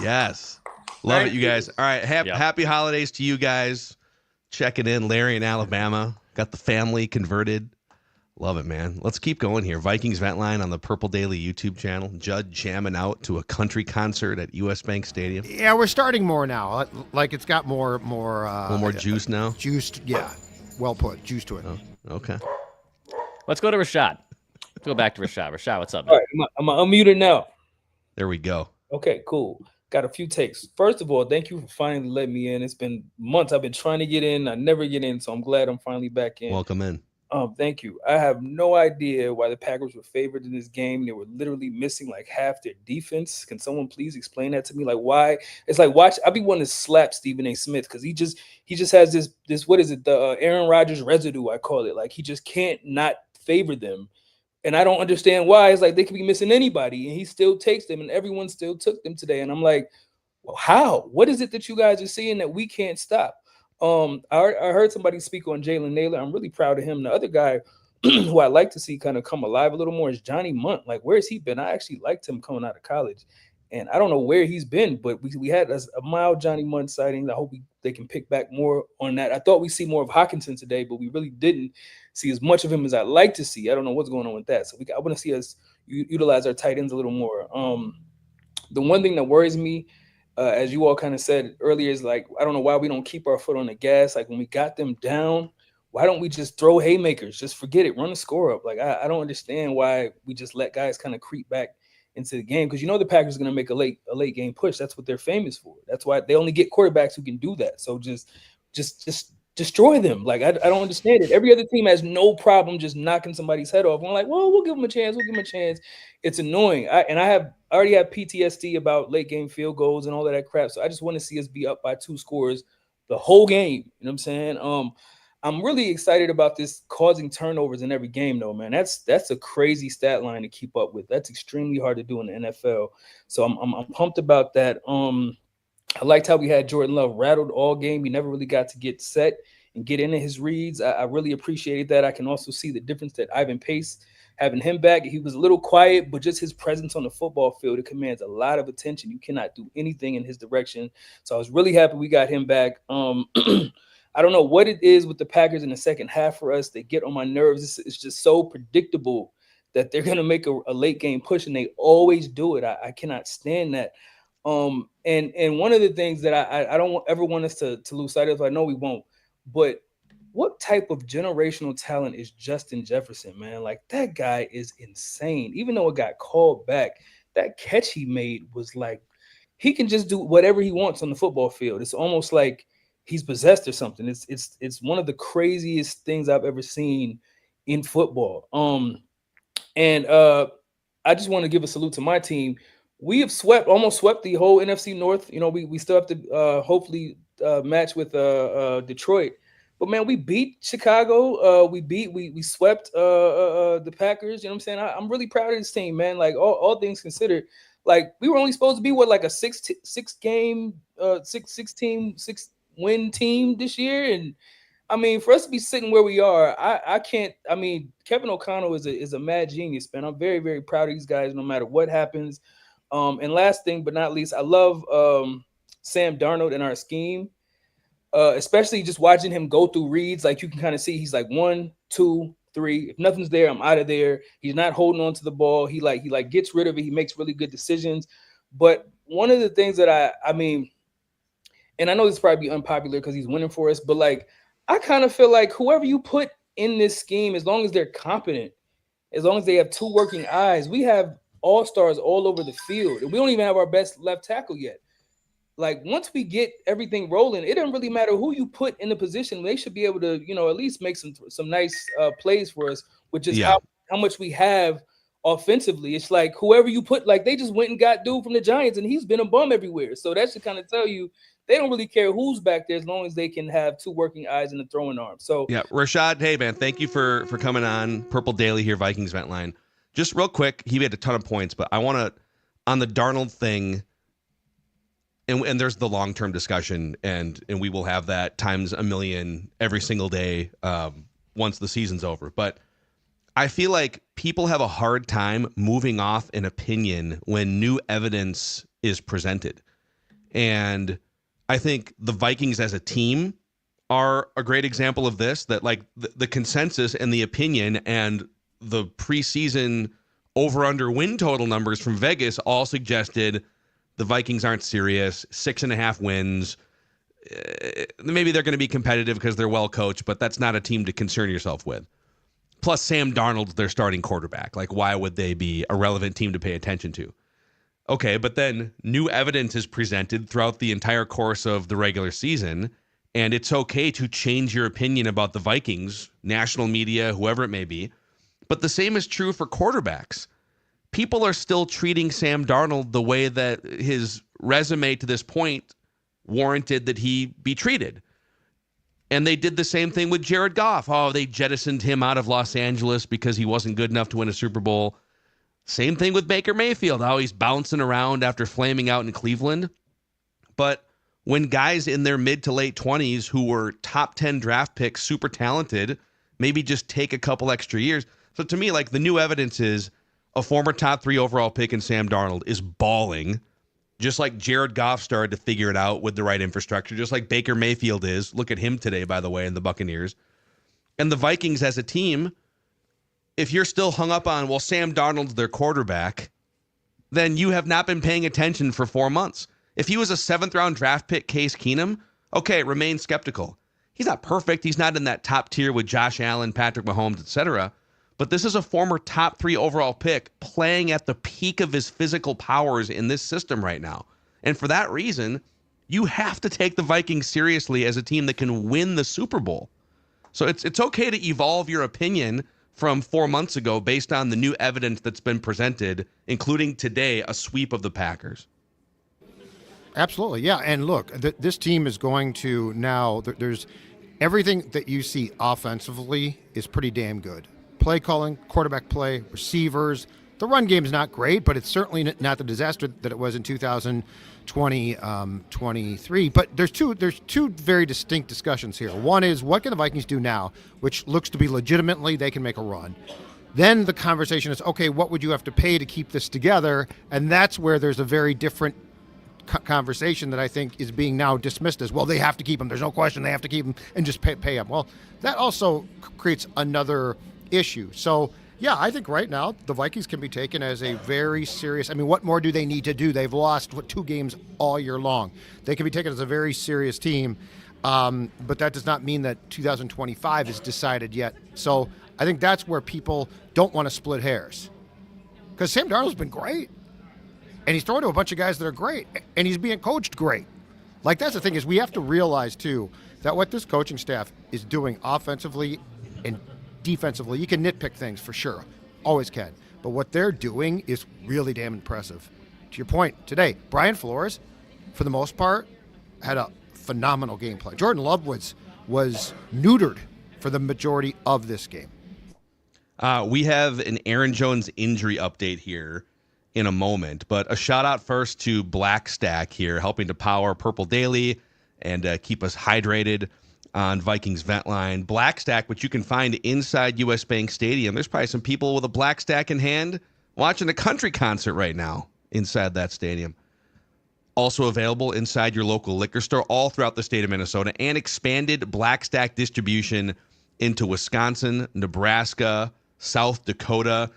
Yes. Love it, you guys. All right, happy holidays to you guys. Checking in, Larry in Alabama. Got the family converted. Love it, man. Let's keep going here. Vikings Vent Line on the Purple Daily YouTube channel. Judd jamming out to a country concert at US Bank Stadium. Yeah, we're starting more now. Like it's got more. A little more juice now. Juiced, yeah. Well put. Juice to it. Oh, okay. Let's go to Rashad. Let's go back to Rashad. Rashad, what's up? All right, I'm unmuted now. There we go. Okay, cool. Got a few takes. First of all, thank you for finally letting me in. It's been months. I've been trying to get in. I never get in, so I'm glad I'm finally back in. Welcome in. Thank you. I have no idea why the Packers were favored in this game. They were literally missing like half their defense. Can someone please explain that to me? Like why? It's like watch. I'd be wanting to slap Stephen A. Smith because he just has this what is it? The Aaron Rodgers residue, I call it. Like he just can't not favor them. And I don't understand why. It's like they could be missing anybody, and he still takes them, and everyone still took them today. And I'm like, well, how? What is it that you guys are seeing that we can't stop? I heard somebody speak on Jalen Naylor. I'm really proud of him. The other guy who I like to see kind of come alive a little more is Johnny Munt. Like, where's he been? I actually liked him coming out of college, and I don't know where he's been, but we had a mild Johnny Munt sighting. I hope they can pick back more on that. I thought we'd see more of Hockenson today, but we really didn't see as much of him as I'd like to see. I don't know what's going on with that. So I want to see us utilize our tight ends a little more. The one thing that worries me, as you all kind of said earlier, is like, I don't know why we don't keep our foot on the gas. Like when we got them down, why don't we just throw haymakers? Just forget it. Run the score up. Like I don't understand why we just let guys kind of creep back into the game, because the Packers are going to make a late game push. That's what they're famous for. That's why they only get quarterbacks who can do that. So just destroy them. Like I don't understand it. Every other team has no problem just knocking somebody's head off. I'm like, well, we'll give them a chance. It's annoying. I already have PTSD about late game field goals and all of that crap. So I just want to see us be up by 2 scores the whole game. You know what I'm saying? I'm really excited about this causing turnovers in every game, though, man. That's a crazy stat line to keep up with. That's extremely hard to do in the NFL. So I'm pumped about that. I liked how we had Jordan Love rattled all game. He never really got to get set and get into his reads. I really appreciated that. I can also see the difference that Ivan Pace, having him back, he was a little quiet, but just his presence on the football field, it commands a lot of attention. You cannot do anything in his direction. So I was really happy we got him back. I don't know what it is with the Packers in the second half for us. They get on my nerves. It's just so predictable that they're going to make a late game push, and they always do it. I cannot stand that. And one of the things that I don't ever want us to lose sight of, I know we won't, but what type of generational talent is Justin Jefferson, man? Like that guy is insane. Even though it got called back, that catch he made was like, he can just do whatever he wants on the football field. It's almost like he's possessed or something. It's one of the craziest things I've ever seen in football. And I just want to give a salute to my team. We have almost swept the whole NFC North. We still have to hopefully match with Detroit. But man, we beat Chicago. We swept the Packers. You know what I'm saying? I'm really proud of this team, man. Like all things considered, like we were only supposed to be like a six win team this year. And I mean, for us to be sitting where we are, I can't. I mean, Kevin O'Connell is a mad genius, man. I'm very, very proud of these guys, no matter what happens. And last thing but not least, I love Sam Darnold in our scheme, especially just watching him go through reads. Like you can kind of see, he's like 1, 2, 3. If nothing's there, I'm out of there. He's not holding on to the ball. He gets rid of it. He makes really good decisions. But one of the things that I mean, and I know this is probably unpopular because he's winning for us, but like, I kind of feel like whoever you put in this scheme, as long as they're competent, as long as they have 2 working eyes, we have all-stars all over the field. And we don't even have our best left tackle yet. Like, once we get everything rolling, it doesn't really matter who you put in the position. They should be able to, at least make some nice plays for us, which is how much we have offensively. It's like whoever you put, like they just went and got dude from the Giants, and he's been a bum everywhere. So that should kind of tell you they don't really care who's back there as long as they can have 2 working eyes and a throwing arm. So yeah, Rashad, hey man, thank you for coming on Purple Daily here, Vikings Vent Line. Just real quick, he made a ton of points, but I want to, on the Darnold thing, and there's the long-term discussion, and we will have that times a million every single day once the season's over. But I feel like people have a hard time moving off an opinion when new evidence is presented. And I think the Vikings as a team are a great example of this, that like the consensus and the opinion and the preseason over-under win total numbers from Vegas all suggested the Vikings aren't serious, 6.5 wins. Maybe they're going to be competitive because they're well coached, but that's not a team to concern yourself with. Plus, Sam Darnold's their starting quarterback. Like, why would they be a relevant team to pay attention to? Okay, but then new evidence is presented throughout the entire course of the regular season, and it's okay to change your opinion about the Vikings, national media, whoever it may be. But the same is true for quarterbacks. People are still treating Sam Darnold the way that his resume to this point warranted that he be treated. And they did the same thing with Jared Goff. Oh, they jettisoned him out of Los Angeles because he wasn't good enough to win a Super Bowl. Same thing with Baker Mayfield. How he's bouncing around after flaming out in Cleveland. But when guys in their mid to late 20s who were top 10 draft picks, super talented, maybe just take a couple extra years. So to me, like, the new evidence is a former top 3 overall pick in Sam Darnold is balling, just like Jared Goff started to figure it out with the right infrastructure, just like Baker Mayfield is. Look at him today, by the way, in the Buccaneers. And the Vikings as a team, if you're still hung up on, well, Sam Darnold's their quarterback, then you have not been paying attention for 4 months. If he was a 7th-round draft pick, Case Keenum, okay, remain skeptical. He's not perfect. He's not in that top tier with Josh Allen, Patrick Mahomes, etc. But this is a former top 3 overall pick playing at the peak of his physical powers in this system right now. And for that reason, you have to take the Vikings seriously as a team that can win the Super Bowl. So it's okay to evolve your opinion from 4 months ago based on the new evidence that's been presented, including today, a sweep of the Packers. Absolutely, yeah. And look, this team is going to now, there's everything that you see offensively is pretty damn good. Play calling, quarterback play, receivers. The run game is not great, but it's certainly not the disaster that it was in 2023. But there's two very distinct discussions here. One is, what can the Vikings do now, which looks to be legitimately they can make a run. Then the conversation is, okay, what would you have to pay to keep this together? And that's where there's a very different conversation that I think is being now dismissed as, well, they have to keep him. There's no question they have to keep him and just pay him. Well, that also creates another issue. So, yeah, I think right now the Vikings can be taken as a very serious, I mean, what more do they need to do? They've lost 2 games all year long. They can be taken as a very serious team, but that does not mean that 2025 is decided yet. So I think that's where people don't want to split hairs. Because Sam Darnold's been great. And he's throwing to a bunch of guys that are great. And he's being coached great. Like, that's the thing, is we have to realize, too, that what this coaching staff is doing offensively and defensively, you can nitpick things for sure. Always can. But what they're doing is really damn impressive. To your point, today, Brian Flores, for the most part, had a phenomenal gameplay. Jordan Love was neutered for the majority of this game. We have an Aaron Jones injury update here in a moment, but a shout out first to Black Stack here, helping to power Purple Daily and keep us hydrated on Vikings Vent Line. Black Stack, which you can find inside US Bank Stadium. There's probably some people with a Black Stack in hand watching a country concert right now inside that stadium. Also available inside your local liquor store all throughout the state of Minnesota, and expanded Black Stack distribution into Wisconsin, Nebraska, South Dakota.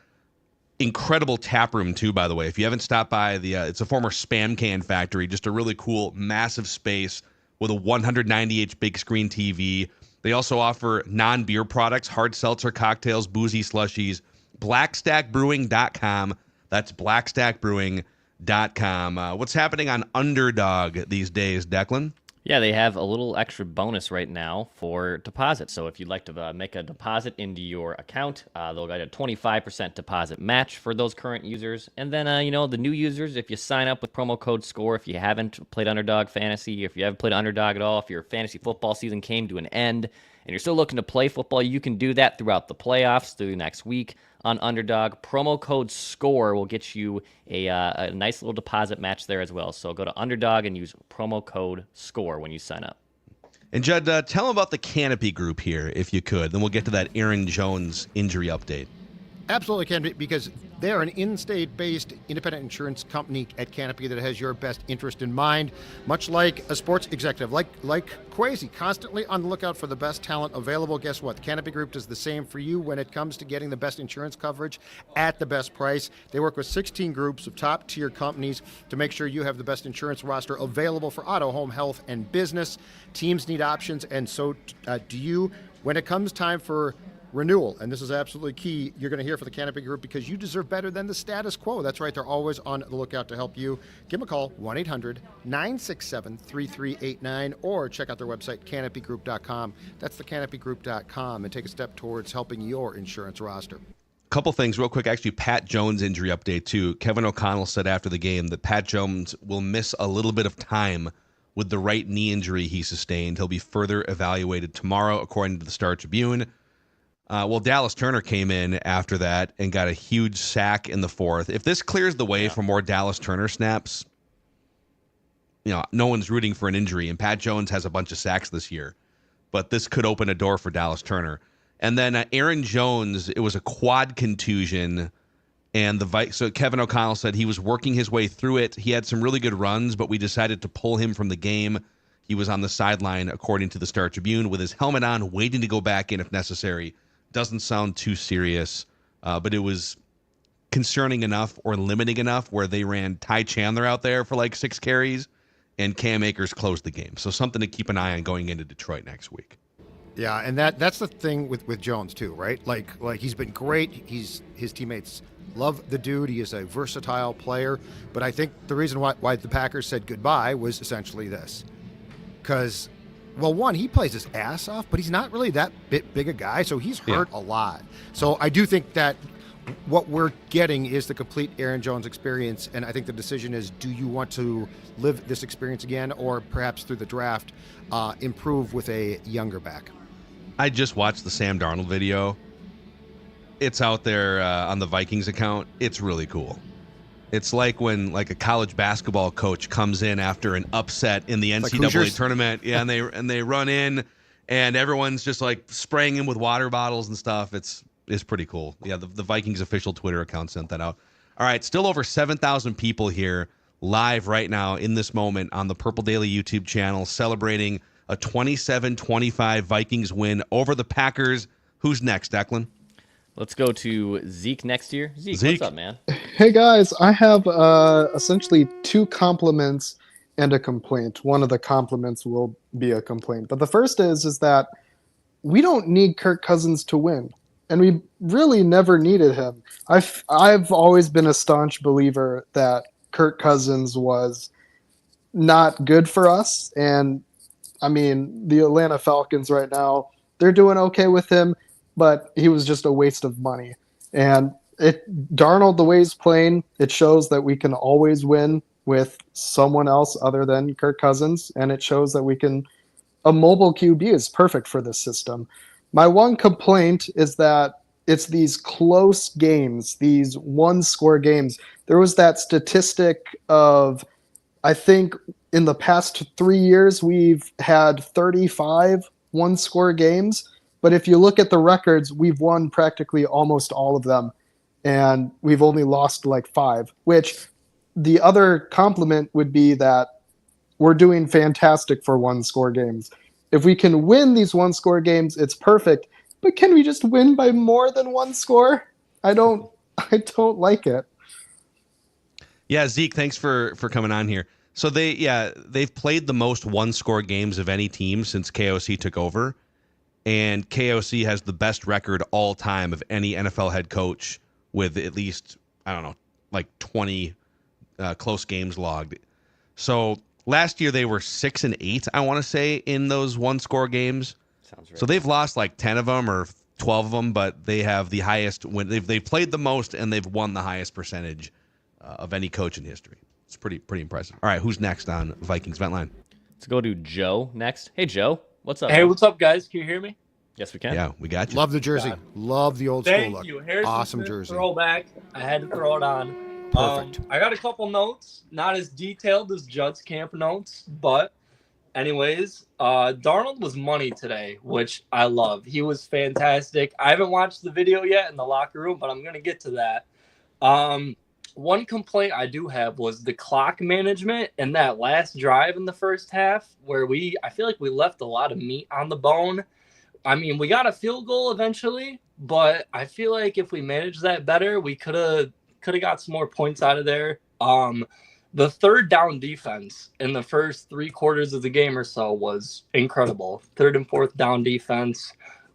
Incredible tap room too, by the way. If you haven't stopped by it's a former Spam Can factory, just a really cool, massive space with a 190-inch big screen TV. They also offer non-beer products, hard seltzer cocktails, boozy slushies. BlackStackBrewing.com. That's BlackStackBrewing.com. What's happening on Underdog these days, Declan? Yeah, they have a little extra bonus right now for deposits. So if you'd like to make a deposit into your account, they'll get a 25% deposit match for those current users. And then, the new users, if you sign up with promo code SCORE, if you haven't played Underdog Fantasy, if you haven't played Underdog at all, if your fantasy football season came to an end and you're still looking to play football, you can do that throughout the playoffs through next week on Underdog. Promo code SCORE will get you a nice little deposit match there as well. So go to Underdog and use promo code SCORE when you sign up. And Judd, tell them about the Canopy Group here, if you could. Then we'll get to that Aaron Jones injury update. Absolutely can be, because they're an in-state-based independent insurance company at Canopy that has your best interest in mind, much like a sports executive, like Kwesi, constantly on the lookout for the best talent available. Guess what? The Canopy Group does the same for you when it comes to getting the best insurance coverage at the best price. They work with 16 groups of top-tier companies to make sure you have the best insurance roster available for auto, home, health, and business. Teams need options, and so do you. When it comes time for renewal, and this is absolutely key, you're going to hear from the Canopy Group, because you deserve better than the status quo. That's right, they're always on the lookout to help you. Give them a call, 1-800-967-3389, or check out their website, canopygroup.com. That's thecanopygroup.com, and take a step towards helping your insurance roster. Couple things real quick. Actually, Pat Jones injury update too. Kevin O'Connell said after the game that Pat Jones will miss a little bit of time with the right knee injury he sustained. He'll be further evaluated tomorrow, according to the Star Tribune. Well, Dallas Turner came in after that and got a huge sack in the fourth. If this clears the way for more Dallas Turner snaps, no one's rooting for an injury, and Pat Jones has a bunch of sacks this year, but this could open a door for Dallas Turner. And then Aaron Jones, it was a quad contusion, and so Kevin O'Connell said he was working his way through it. He had some really good runs, but we decided to pull him from the game. He was on the sideline, according to the Star Tribune, with his helmet on, waiting to go back in if necessary. Doesn't sound too serious, but it was concerning enough or limiting enough where they ran Ty Chandler out there for like 6 carries, and Cam Akers closed the game. So something to keep an eye on going into Detroit next week. Yeah, and that's the thing with Jones too, right? Like he's been great. His teammates love the dude. He is a versatile player. But I think the reason why the Packers said goodbye was essentially this, because, well, one, he plays his ass off, but he's not really that big a guy, so he's hurt a lot. So I do think that what we're getting is the complete Aaron Jones experience, and I think the decision is, do you want to live this experience again, or perhaps through the draft improve with a younger back? I just watched the Sam Darnold video. It's out there on the Vikings account. It's really cool. It's like when a college basketball coach comes in after an upset in the NCAA tournament, and they run in, and everyone's just like spraying him with water bottles and stuff. It's pretty cool. Yeah, the Vikings official Twitter account sent that out. All right, still over 7,000 people here live right now in this moment on the Purple Daily YouTube channel, celebrating a 27-25 Vikings win over the Packers. Who's next, Declan? Let's go to Zeke next year. Zeke, what's up, man? Hey, guys. I have essentially 2 compliments and a complaint. One of the compliments will be a complaint. But the first is that we don't need Kirk Cousins to win, and we really never needed him. I've always been a staunch believer that Kirk Cousins was not good for us. And, I mean, the Atlanta Falcons right now, they're doing okay with him, but he was just a waste of money. And Darnold, the way he's playing, it shows that we can always win with someone else other than Kirk Cousins, and it shows that a mobile QB is perfect for this system. My one complaint is that it's these close games, these one-score games. There was that statistic of I think in the past 3 years, we've had 35 one-score games. But if you look at the records, we've won practically almost all of them. And we've only lost like 5, which the other compliment would be that we're doing fantastic for one-score games. If we can win these one-score games, it's perfect. But can we just win by more than one score? I don't like it. Yeah, Zeke, thanks for coming on here. So they've played the most one-score games of any team since KOC took over, and KOC has the best record all time of any NFL head coach with at least, I don't know, like 20 close games logged. So last year they were 6-8, I want to say, in those one-score games. Sounds right. So they've lost like 10 of them or 12 of them, but they have the highest win. They've played the most and they've won the highest percentage of any coach in history. It's pretty impressive. All right, who's next on Vikings Vent Line? Let's go to Joe next. Hey, Joe. What's up? Hey, man? what's up, guys? Can you hear me? Yes, we can. Yeah, we got you. Love the jersey. Love the old school look. Thank you. Harrison Awesome Smith jersey. throwback. I had to throw it on. Perfect. I got a couple notes, not as detailed as Judd's camp notes, but anyways, Darnold was money today, which I love. He was fantastic. I haven't watched the video yet in the locker room, but I'm going to get to that. One complaint I do have was the clock management in that last drive in the first half where I feel like we left a lot of meat on the bone. I mean, we got a field goal eventually, but I feel like if we managed that better, we could have got some more points out of there. The third down defense in the first 3 quarters of the game or so was incredible. Third and fourth down defense.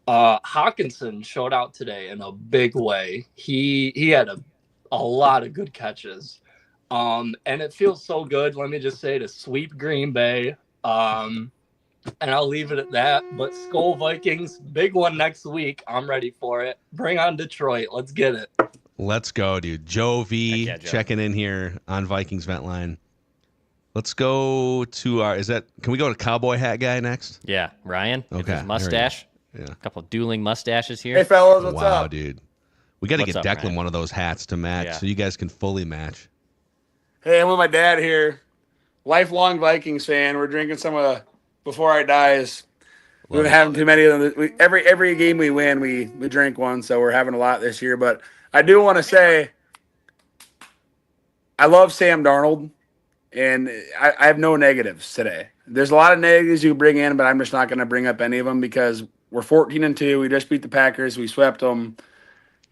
Hawkinson showed out today in a big way. He had a lot of good catches. And it feels so good, let me just say, to sweep Green Bay. And I'll leave it at that. But Skull Vikings, big one next week. I'm ready for it. Bring on Detroit. Let's get it. Let's go, dude. Joe V Heck yeah, Joe. checking in here on Vikings Vent Line. Let's go to can we go to Cowboy Hat Guy next? Yeah, Ryan. With Okay, his mustache. Yeah. A couple dueling mustaches here. Hey, fellas, what's wow, up? dude. We got to What's get up, Declan Ryan? one of those hats to match Yeah. so you guys can fully match. Hey, I'm with my dad here. Lifelong Vikings fan. We're drinking some of the Before I Dies. We've been having too many of them. Every game we win, we drink one, so we're having a lot this year. But I do want to say I love Sam Darnold, and I have no negatives today. There's a lot of negatives you bring in, but I'm just not going to bring up any of them because we're 14-2. We just beat the Packers. We swept them.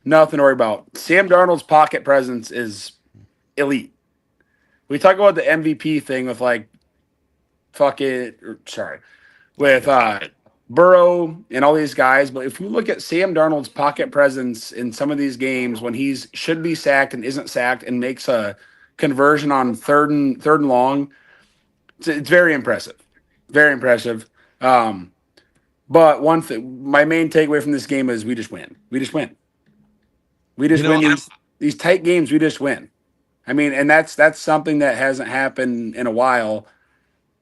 Nothing to worry about. Sam Darnold's pocket presence is elite. We talk about the MVP thing with with Burrow and all these guys, but if we look at Sam Darnold's pocket presence in some of these games when he should be sacked and isn't sacked and makes a conversion on third and long, it's very impressive. Very impressive. But one thing, my main takeaway from this game is we just win. We just win. We just win these tight games. We just win. I mean, and that's something that hasn't happened in a while.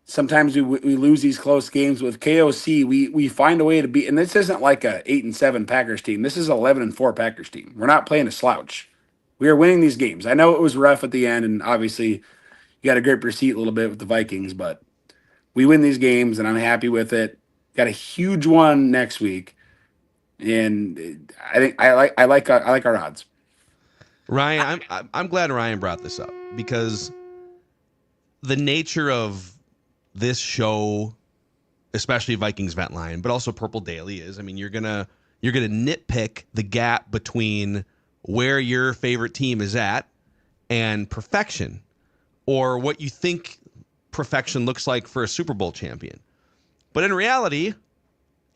Sometimes we lose these close games with KOC. We find a way to beat, and this isn't like a 8-7 Packers team. This is 11-4 Packers team. We're not playing a slouch. We are winning these games. I know it was rough at the end, and obviously you got to grip your seat a little bit with the Vikings, but we win these games, and I'm happy with it. Got a huge one next week, and I think I like our odds. Ryan, I'm glad Ryan brought this up because the nature of this show, especially Vikings Vent Line, but also Purple Daily is, I mean, you're gonna nitpick the gap between where your favorite team is at and perfection, or what you think perfection looks like for a Super Bowl champion. But in reality,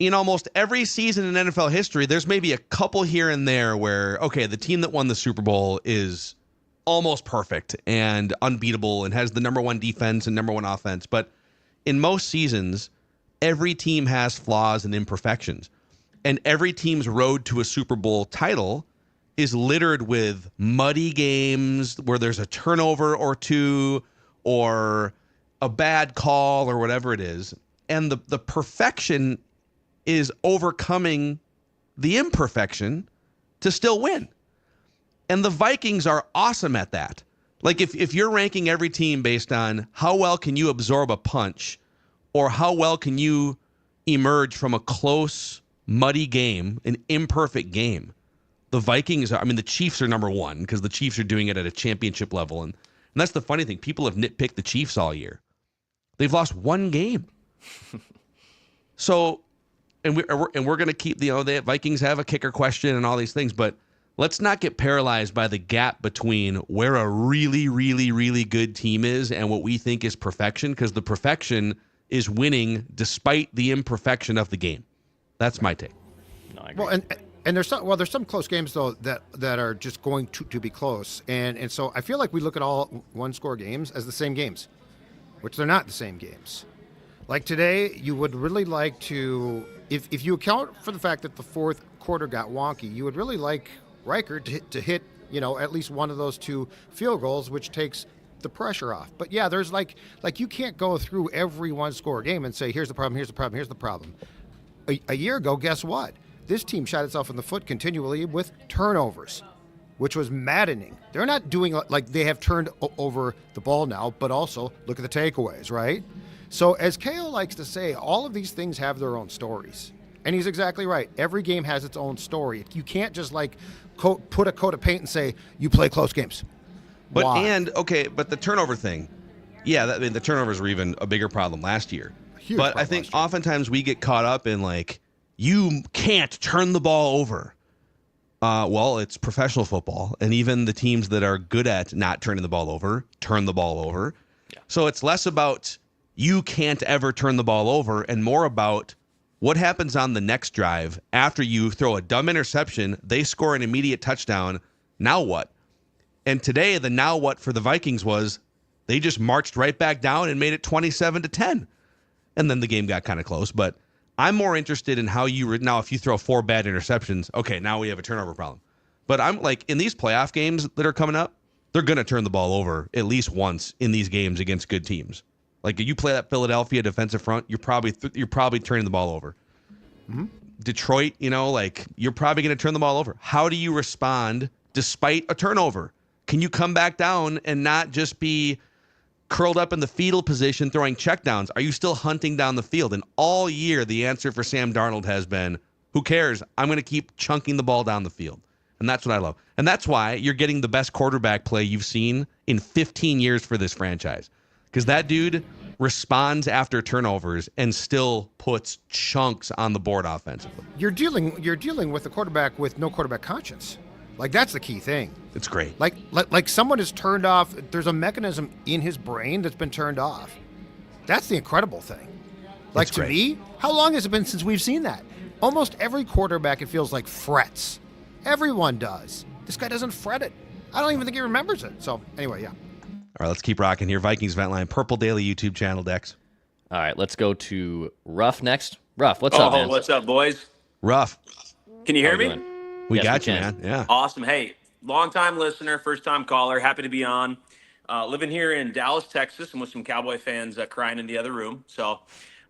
in almost every season in NFL history, there's maybe a couple here and there where, okay, the team that won the Super Bowl is almost perfect and unbeatable and has the number one defense and number one offense. But in most seasons, every team has flaws and imperfections. And every team's road to a Super Bowl title is littered with muddy games where there's a turnover or two or a bad call or whatever it is. And the perfection is overcoming the imperfection to still win. And the Vikings are awesome at that. Like if you're ranking every team based on how well can you absorb a punch or how well can you emerge from a close, muddy game, an imperfect game, the Vikings, the Chiefs are number one because the Chiefs are doing it at a championship level. And that's the funny thing. People have nitpicked the Chiefs all year. They've lost one game. So, and we're going to keep, the Vikings have a kicker question and all these things, but let's not get paralyzed by the gap between where a really, really, really good team is and what we think is perfection, because the perfection is winning despite the imperfection of the game. That's my take. No, I agree. Well, and there's some close games though that are just going to be close, and so I feel like we look at all one-score games as the same games, which they're not the same games. Like today, you would really like to, if you account for the fact that the fourth quarter got wonky, you would really like Reichard to hit, at least one of those two field goals, which takes the pressure off. But yeah, there's like you can't go through every one-score game and say, here's the problem, here's the problem, here's the problem. A year ago, guess what? This team shot itself in the foot continually with turnovers, which was maddening. They're not doing like they have turned over the ball now, but also look at the takeaways, right? So as KO likes to say, all of these things have their own stories. And he's exactly right. Every game has its own story. You can't just put a coat of paint and say, you play close games. But Why? but the turnover thing, yeah, the turnovers were even a bigger problem last year. Huge But I think oftentimes we get caught up in you can't turn the ball over. Well, it's professional football, and even the teams that are good at not turning the ball over turn the ball over. Yeah. So it's less about you can't ever turn the ball over and more about what happens on the next drive after you throw a dumb interception, they score an immediate touchdown. Now what? And today, the now what for the Vikings was they just marched right back down and made it 27-10. And then the game got kind of close. But I'm more interested in how now if you throw 4 bad interceptions, okay, now we have a turnover problem. But I'm in these playoff games that are coming up, they're going to turn the ball over at least once in these games against good teams. If you play that Philadelphia defensive front, you're probably turning the ball over. Mm-hmm. Detroit, you're probably going to turn the ball over. How do you respond despite a turnover? Can you come back down and not just be curled up in the fetal position throwing checkdowns? Are you still hunting down the field? And all year, the answer for Sam Darnold has been, who cares? I'm going to keep chunking the ball down the field. And that's what I love. And that's why you're getting the best quarterback play you've seen in 15 years for this franchise. Because that dude responds after turnovers and still puts chunks on the board offensively. You're dealing with a quarterback with no quarterback conscience. That's the key thing. It's great. Like someone is turned off. There's a mechanism in his brain that's been turned off. That's the incredible thing. To me, how long has it been since we've seen that? Almost every quarterback, it feels like, frets. Everyone does. This guy doesn't fret it. I don't even think he remembers it. So anyway, yeah. All right, let's keep rocking here. Vikings Vent Line, Purple Daily YouTube channel, Dex. All right, let's go to Ruff next. Ruff, what's up, man? What's up, boys? Ruff. Can you hear me? We got you, man. Yeah. Awesome. Hey, long-time listener, first-time caller. Happy to be on. Living here in Dallas, Texas, and with some Cowboy fans crying in the other room. So,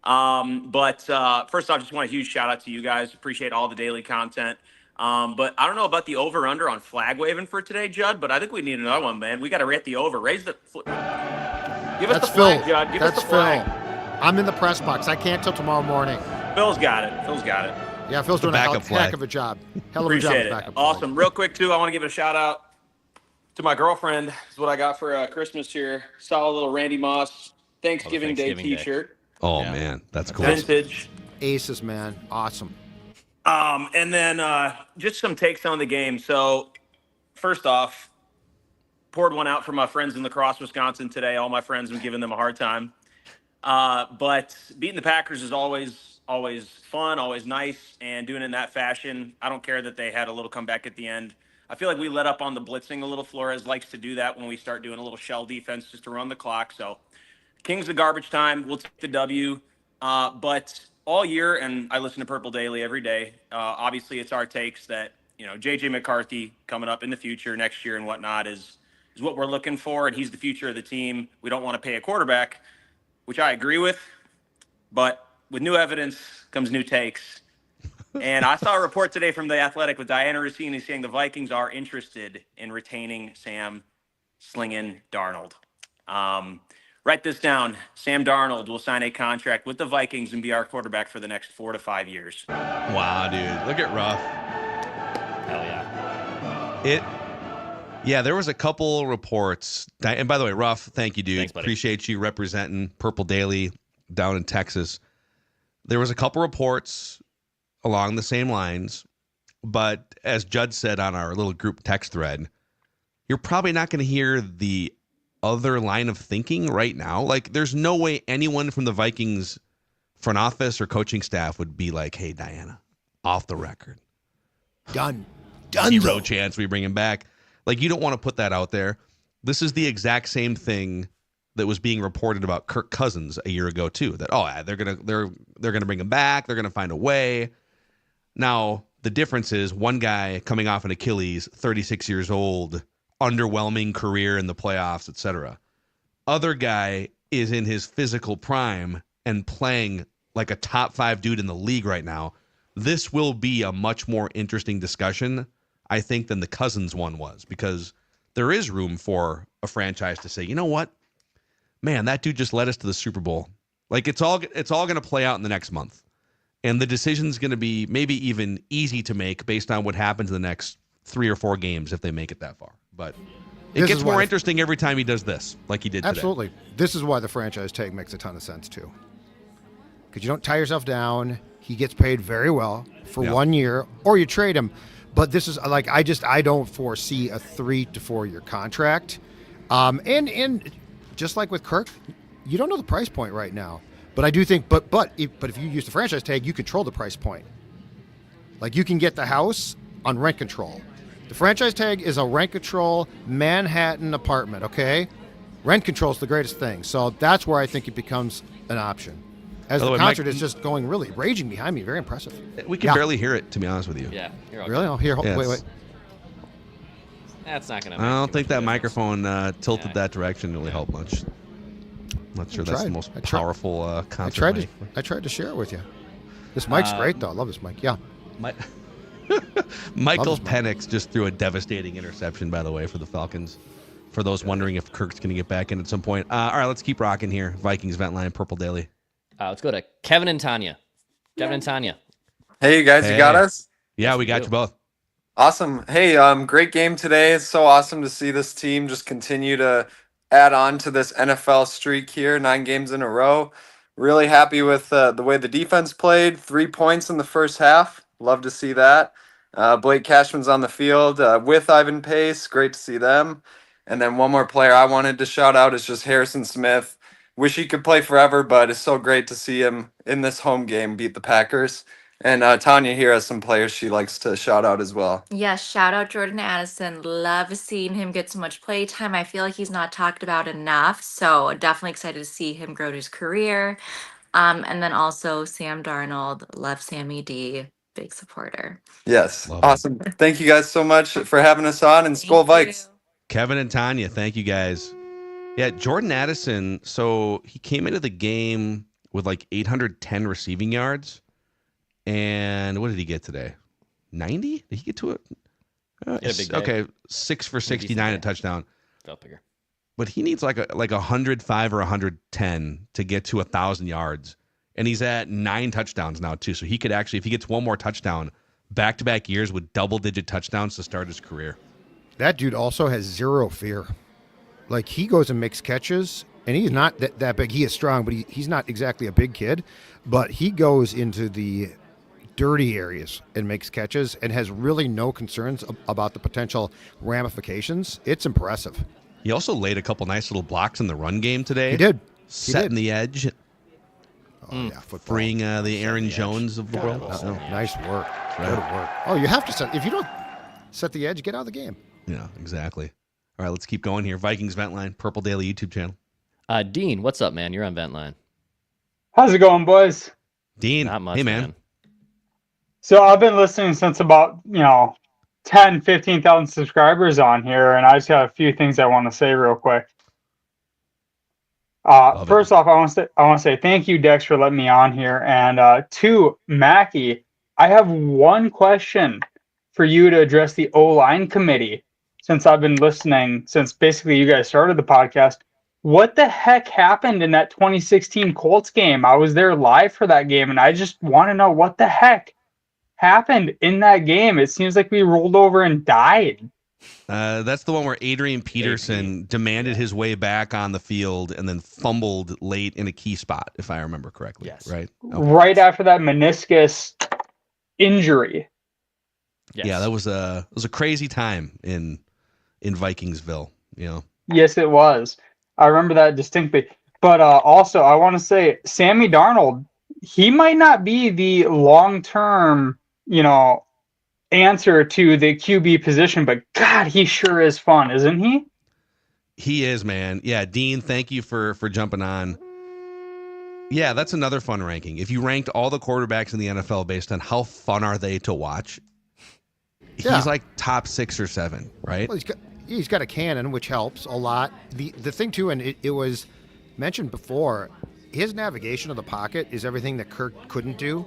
but first off, just want a huge shout-out to you guys. Appreciate all the daily content. But I don't know about the over-under on flag waving for today, Judd, but I think we need another one, man. We got to rate the over. Raise the Give us the flag, Judd. Give us the flag. I'm in the press box. I can't till tomorrow morning. Phil's got it. Yeah, Phil's doing a heck of a job. Hell of a job. Appreciate it. Awesome. Real quick, too, I want to give a shout-out to my girlfriend. This is what I got for Christmas here. Saw a little Randy Moss Thanksgiving Day T-shirt. Oh, man. That's cool. Vintage. Aces, man. Awesome. And then just some takes on the game. So, first off, poured one out for my friends in La Crosse, Wisconsin today. All my friends, I'm giving them a hard time. But beating the Packers is always fun, always nice, and doing it in that fashion. I don't care that they had a little comeback at the end. I feel like we let up on the blitzing a little. Flores likes to do that when we start doing a little shell defense just to run the clock. So, Kings of garbage time. We'll take the W. But all year, and I listen to Purple Daily every day. Obviously, it's our takes that J.J. McCarthy coming up in the future next year and whatnot is what we're looking for, and he's the future of the team. We don't want to pay a quarterback, which I agree with, but with new evidence comes new takes. And I saw a report today from The Athletic with Diana Rossini saying the Vikings are interested in retaining Sam slinging Darnold. Write this down. Sam Darnold will sign a contract with the Vikings and be our quarterback for the next 4 to 5 years. Wow, dude. Look at Ruff. Hell yeah. Yeah, there was a couple reports. And by the way, Ruff, thank you, dude. Thanks, buddy. Appreciate you representing Purple Daily down in Texas. There was a couple reports along the same lines, but as Judd said on our little group text thread, you're probably not going to hear the other line of thinking right now. Like, there's no way anyone from the Vikings front office or coaching staff would be like, hey, Diana, off the record. Done. Zero chance we bring him back. Like, you don't want to put that out there. This is the exact same thing that was being reported about Kirk Cousins a year ago too. That they're gonna bring him back. They're gonna find a way. Now the difference is one guy coming off an Achilles, 36 years old, underwhelming career in the playoffs, etc. Other guy is in his physical prime and playing like a top 5 dude in the league right now. This will be a much more interesting discussion, I think, than the Cousins one was, because there is room for a franchise to say, you know what, man, that dude just led us to the Super Bowl. Like, it's all going to play out in the next month, and the decision's going to be maybe even easy to make based on what happens in the next 3 or 4 games if they make it that far. But it gets more interesting every time he does this, like he did today. Absolutely. This is why the franchise tag makes a ton of sense too, because you don't tie yourself down. He gets paid very well for 1 year, or you trade him. But this is like, I don't foresee a 3 to 4 year contract. And just like with Kirk, you don't know the price point right now. But I do think, but if you use the franchise tag, you control the price point. Like, you can get the house on rent control. The franchise tag is a rent control Manhattan apartment, okay? Rent control is the greatest thing. So that's where I think it becomes an option. As the concert is just going really raging behind me. Very impressive. We can barely hear it, to be honest with you. Yeah. You're okay. Really? Oh, here, wait. That's not going to I don't think that microphone tilted that direction really helped much. I'm not sure that's the most powerful concert. I tried to share it with you. This mic's great, though. I love this mic. Yeah. Michael Penix just threw a devastating interception, by the way, for the Falcons. For those wondering if Kirk's going to get back in at some point. All right, let's keep rocking here. Vikings Vent Line, Purple Daily. Let's go to Kevin and Tanya. Kevin and Tanya. Hey, you guys, you got us? Yeah, we got you both. Awesome. Hey, great game today. It's so awesome to see this team just continue to add on to this NFL streak here, 9 games in a row. Really happy with the way the defense played. 3 points in the first half. Love to see that. Blake Cashman's on the field with Ivan Pace. Great to see them. And then one more player I wanted to shout out is just Harrison Smith. Wish he could play forever, but it's so great to see him in this home game beat the Packers. And Tanya here has some players she likes to shout out as well. Yeah, shout out Jordan Addison. Love seeing him get so much play time. I feel like he's not talked about enough. So definitely excited to see him grow his career. And then also Sam Darnold. Love Sammy D. Big supporter. Yes. Awesome. Thank you guys so much for having us on, and Skol Vikes. Kevin and Tanya, thank you guys. Yeah, Jordan Addison, so he came into the game with like 810 receiving yards. And what did he get today? 90? Did he get to it? Okay, 6 for 69, a touchdown. Felt bigger. But he needs like 105 or 110 to get to 1,000 yards. And he's at 9 touchdowns now, too. So he could actually, if he gets one more touchdown, back-to-back years with double-digit touchdowns to start his career. That dude also has zero fear. Like, he goes and makes catches, and he's not that big. He is strong, but he's not exactly a big kid. But he goes into the dirty areas and makes catches and has really no concerns about the potential ramifications. It's impressive. He also laid a couple nice little blocks in the run game today. He did. Setting the edge. Oh, yeah, football. Freeing the Aaron Jones of the world. Nice work. Good work. Oh, you have to set. If you don't set the edge, get out of the game. Yeah, exactly. All right, let's keep going here. Vikings Vent Line, Purple Daily YouTube channel. Dean, what's up, man? You're on Vent Line. How's it going, boys? Dean, not much, hey, man. So I've been listening since about, 10, 15,000 subscribers on here, and I just got a few things I want to say real quick. First off, I want to say thank you, Dex, for letting me on here. And to Mackie, I have one question for you to address the O-line committee. since I've been listening, since basically you guys started the podcast. What the heck happened in that 2016 Colts game? I was there live for that game, and I just want to know what the heck happened in that game. It seems like we rolled over and died. That's the one where Adrian Peterson demanded his way back on the field and then fumbled late in a key spot, if I remember correctly. Yes. Right? Okay. Right after that meniscus injury. Yes. Yeah, it was a crazy time in Vikingsville, you know. Yes, it was. I remember that distinctly. But also, I want to say, Sammy Darnold, he might not be the long-term, answer to the QB position, but God, he sure is fun, isn't he? He is, man. Yeah, Dean, thank you for jumping on. Yeah, that's another fun ranking. If you ranked all the quarterbacks in the NFL based on how fun are they to watch, he's like top 6 or 7, right? Well, he's got a cannon, which helps a lot. The thing, too, and it was mentioned before, his navigation of the pocket is everything that Kirk couldn't do.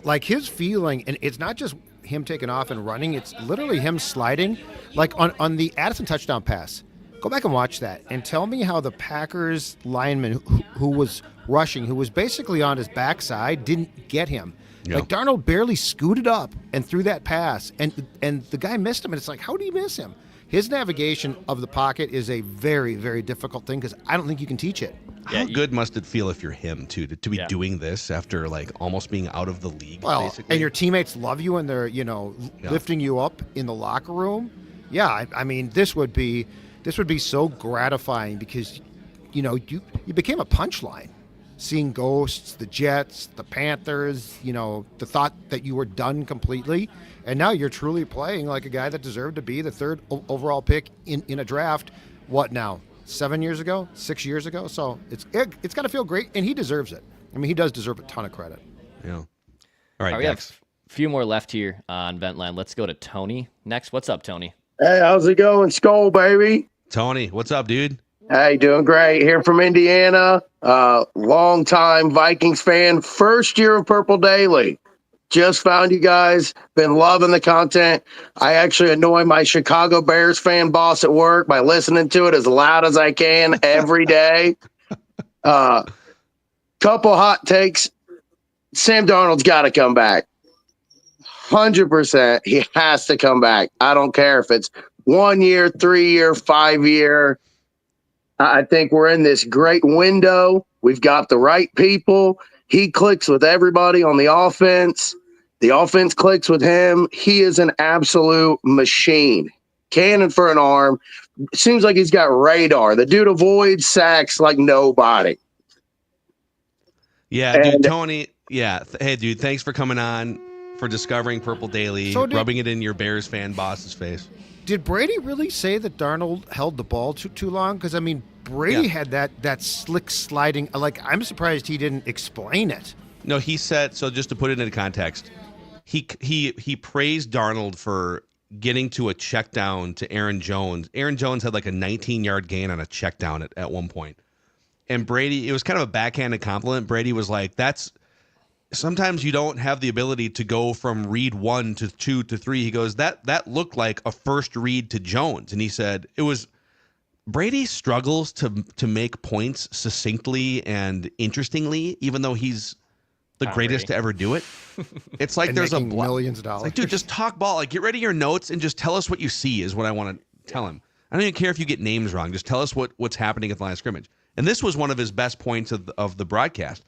Like his feeling, and it's not just him taking off and running, it's literally him sliding. Like on the Addison touchdown pass, go back and watch that and tell me how the Packers lineman who was rushing, who was basically on his backside, didn't get him. Yeah. Like Darnold barely scooted up and threw that pass, and the guy missed him, and it's like, how do you miss him? His navigation of the pocket is a very, very difficult thing because I don't think you can teach it. How good must it feel if you're him, too, to be doing this after like almost being out of the league, basically? And your teammates love you and they're, lifting you up in the locker room. Yeah, I mean, this would be so gratifying because, you became a punchline. Seeing ghosts, the Jets, the Panthers, the thought that you were done completely. And now you're truly playing like a guy that deserved to be the 3rd overall pick in a draft. What now? 7 years ago? 6 years ago? So it's got to feel great, and he deserves it. I mean, he does deserve a ton of credit. Yeah. All right, we have a few more left here on Ventline. Let's go to Tony next. What's up, Tony? Hey, how's it going? Skull, baby. Tony, what's up, dude? Hey, doing great. Here from Indiana. Long-time Vikings fan. First year of Purple Daily. Just found you guys. Been loving the content. I actually annoy my Chicago Bears fan boss at work by listening to it as loud as I can every day. Couple hot takes. Sam Darnold's got to come back. 100%. He has to come back. I don't care if it's 1 year, 3 year, 5 year. I think we're in this great window. We've got the right people. He clicks with everybody on the offense. The offense clicks with him. He is an absolute machine. Cannon for an arm. Seems like he's got radar. The dude avoids sacks like nobody. Yeah, dude, Tony. Yeah. Hey, dude, thanks for coming on, for discovering Purple Daily, rubbing it in your Bears fan boss's face. Did Brady really say that Darnold held the ball too long? Because, I mean, Brady had that slick sliding. Like, I'm surprised he didn't explain it. No, he said, so just to put it into context, he praised Darnold for getting to a check down to Aaron Jones. Aaron Jones had like a 19-yard gain on a check down at one point. And Brady, it was kind of a backhanded compliment. Brady was like, sometimes you don't have the ability to go from read 1 to 2 to 3. He goes, that looked like a first read to Jones. And he said Brady struggles to make points succinctly and interestingly, even though he's the greatest to ever do it. It's like there's millions of dollars. It's like, dude, just talk ball. Like, get rid of your notes and just tell us what you see is what I want to tell him. I don't even care if you get names wrong. Just tell us what's happening at the line of scrimmage. And this was one of his best points of the broadcast.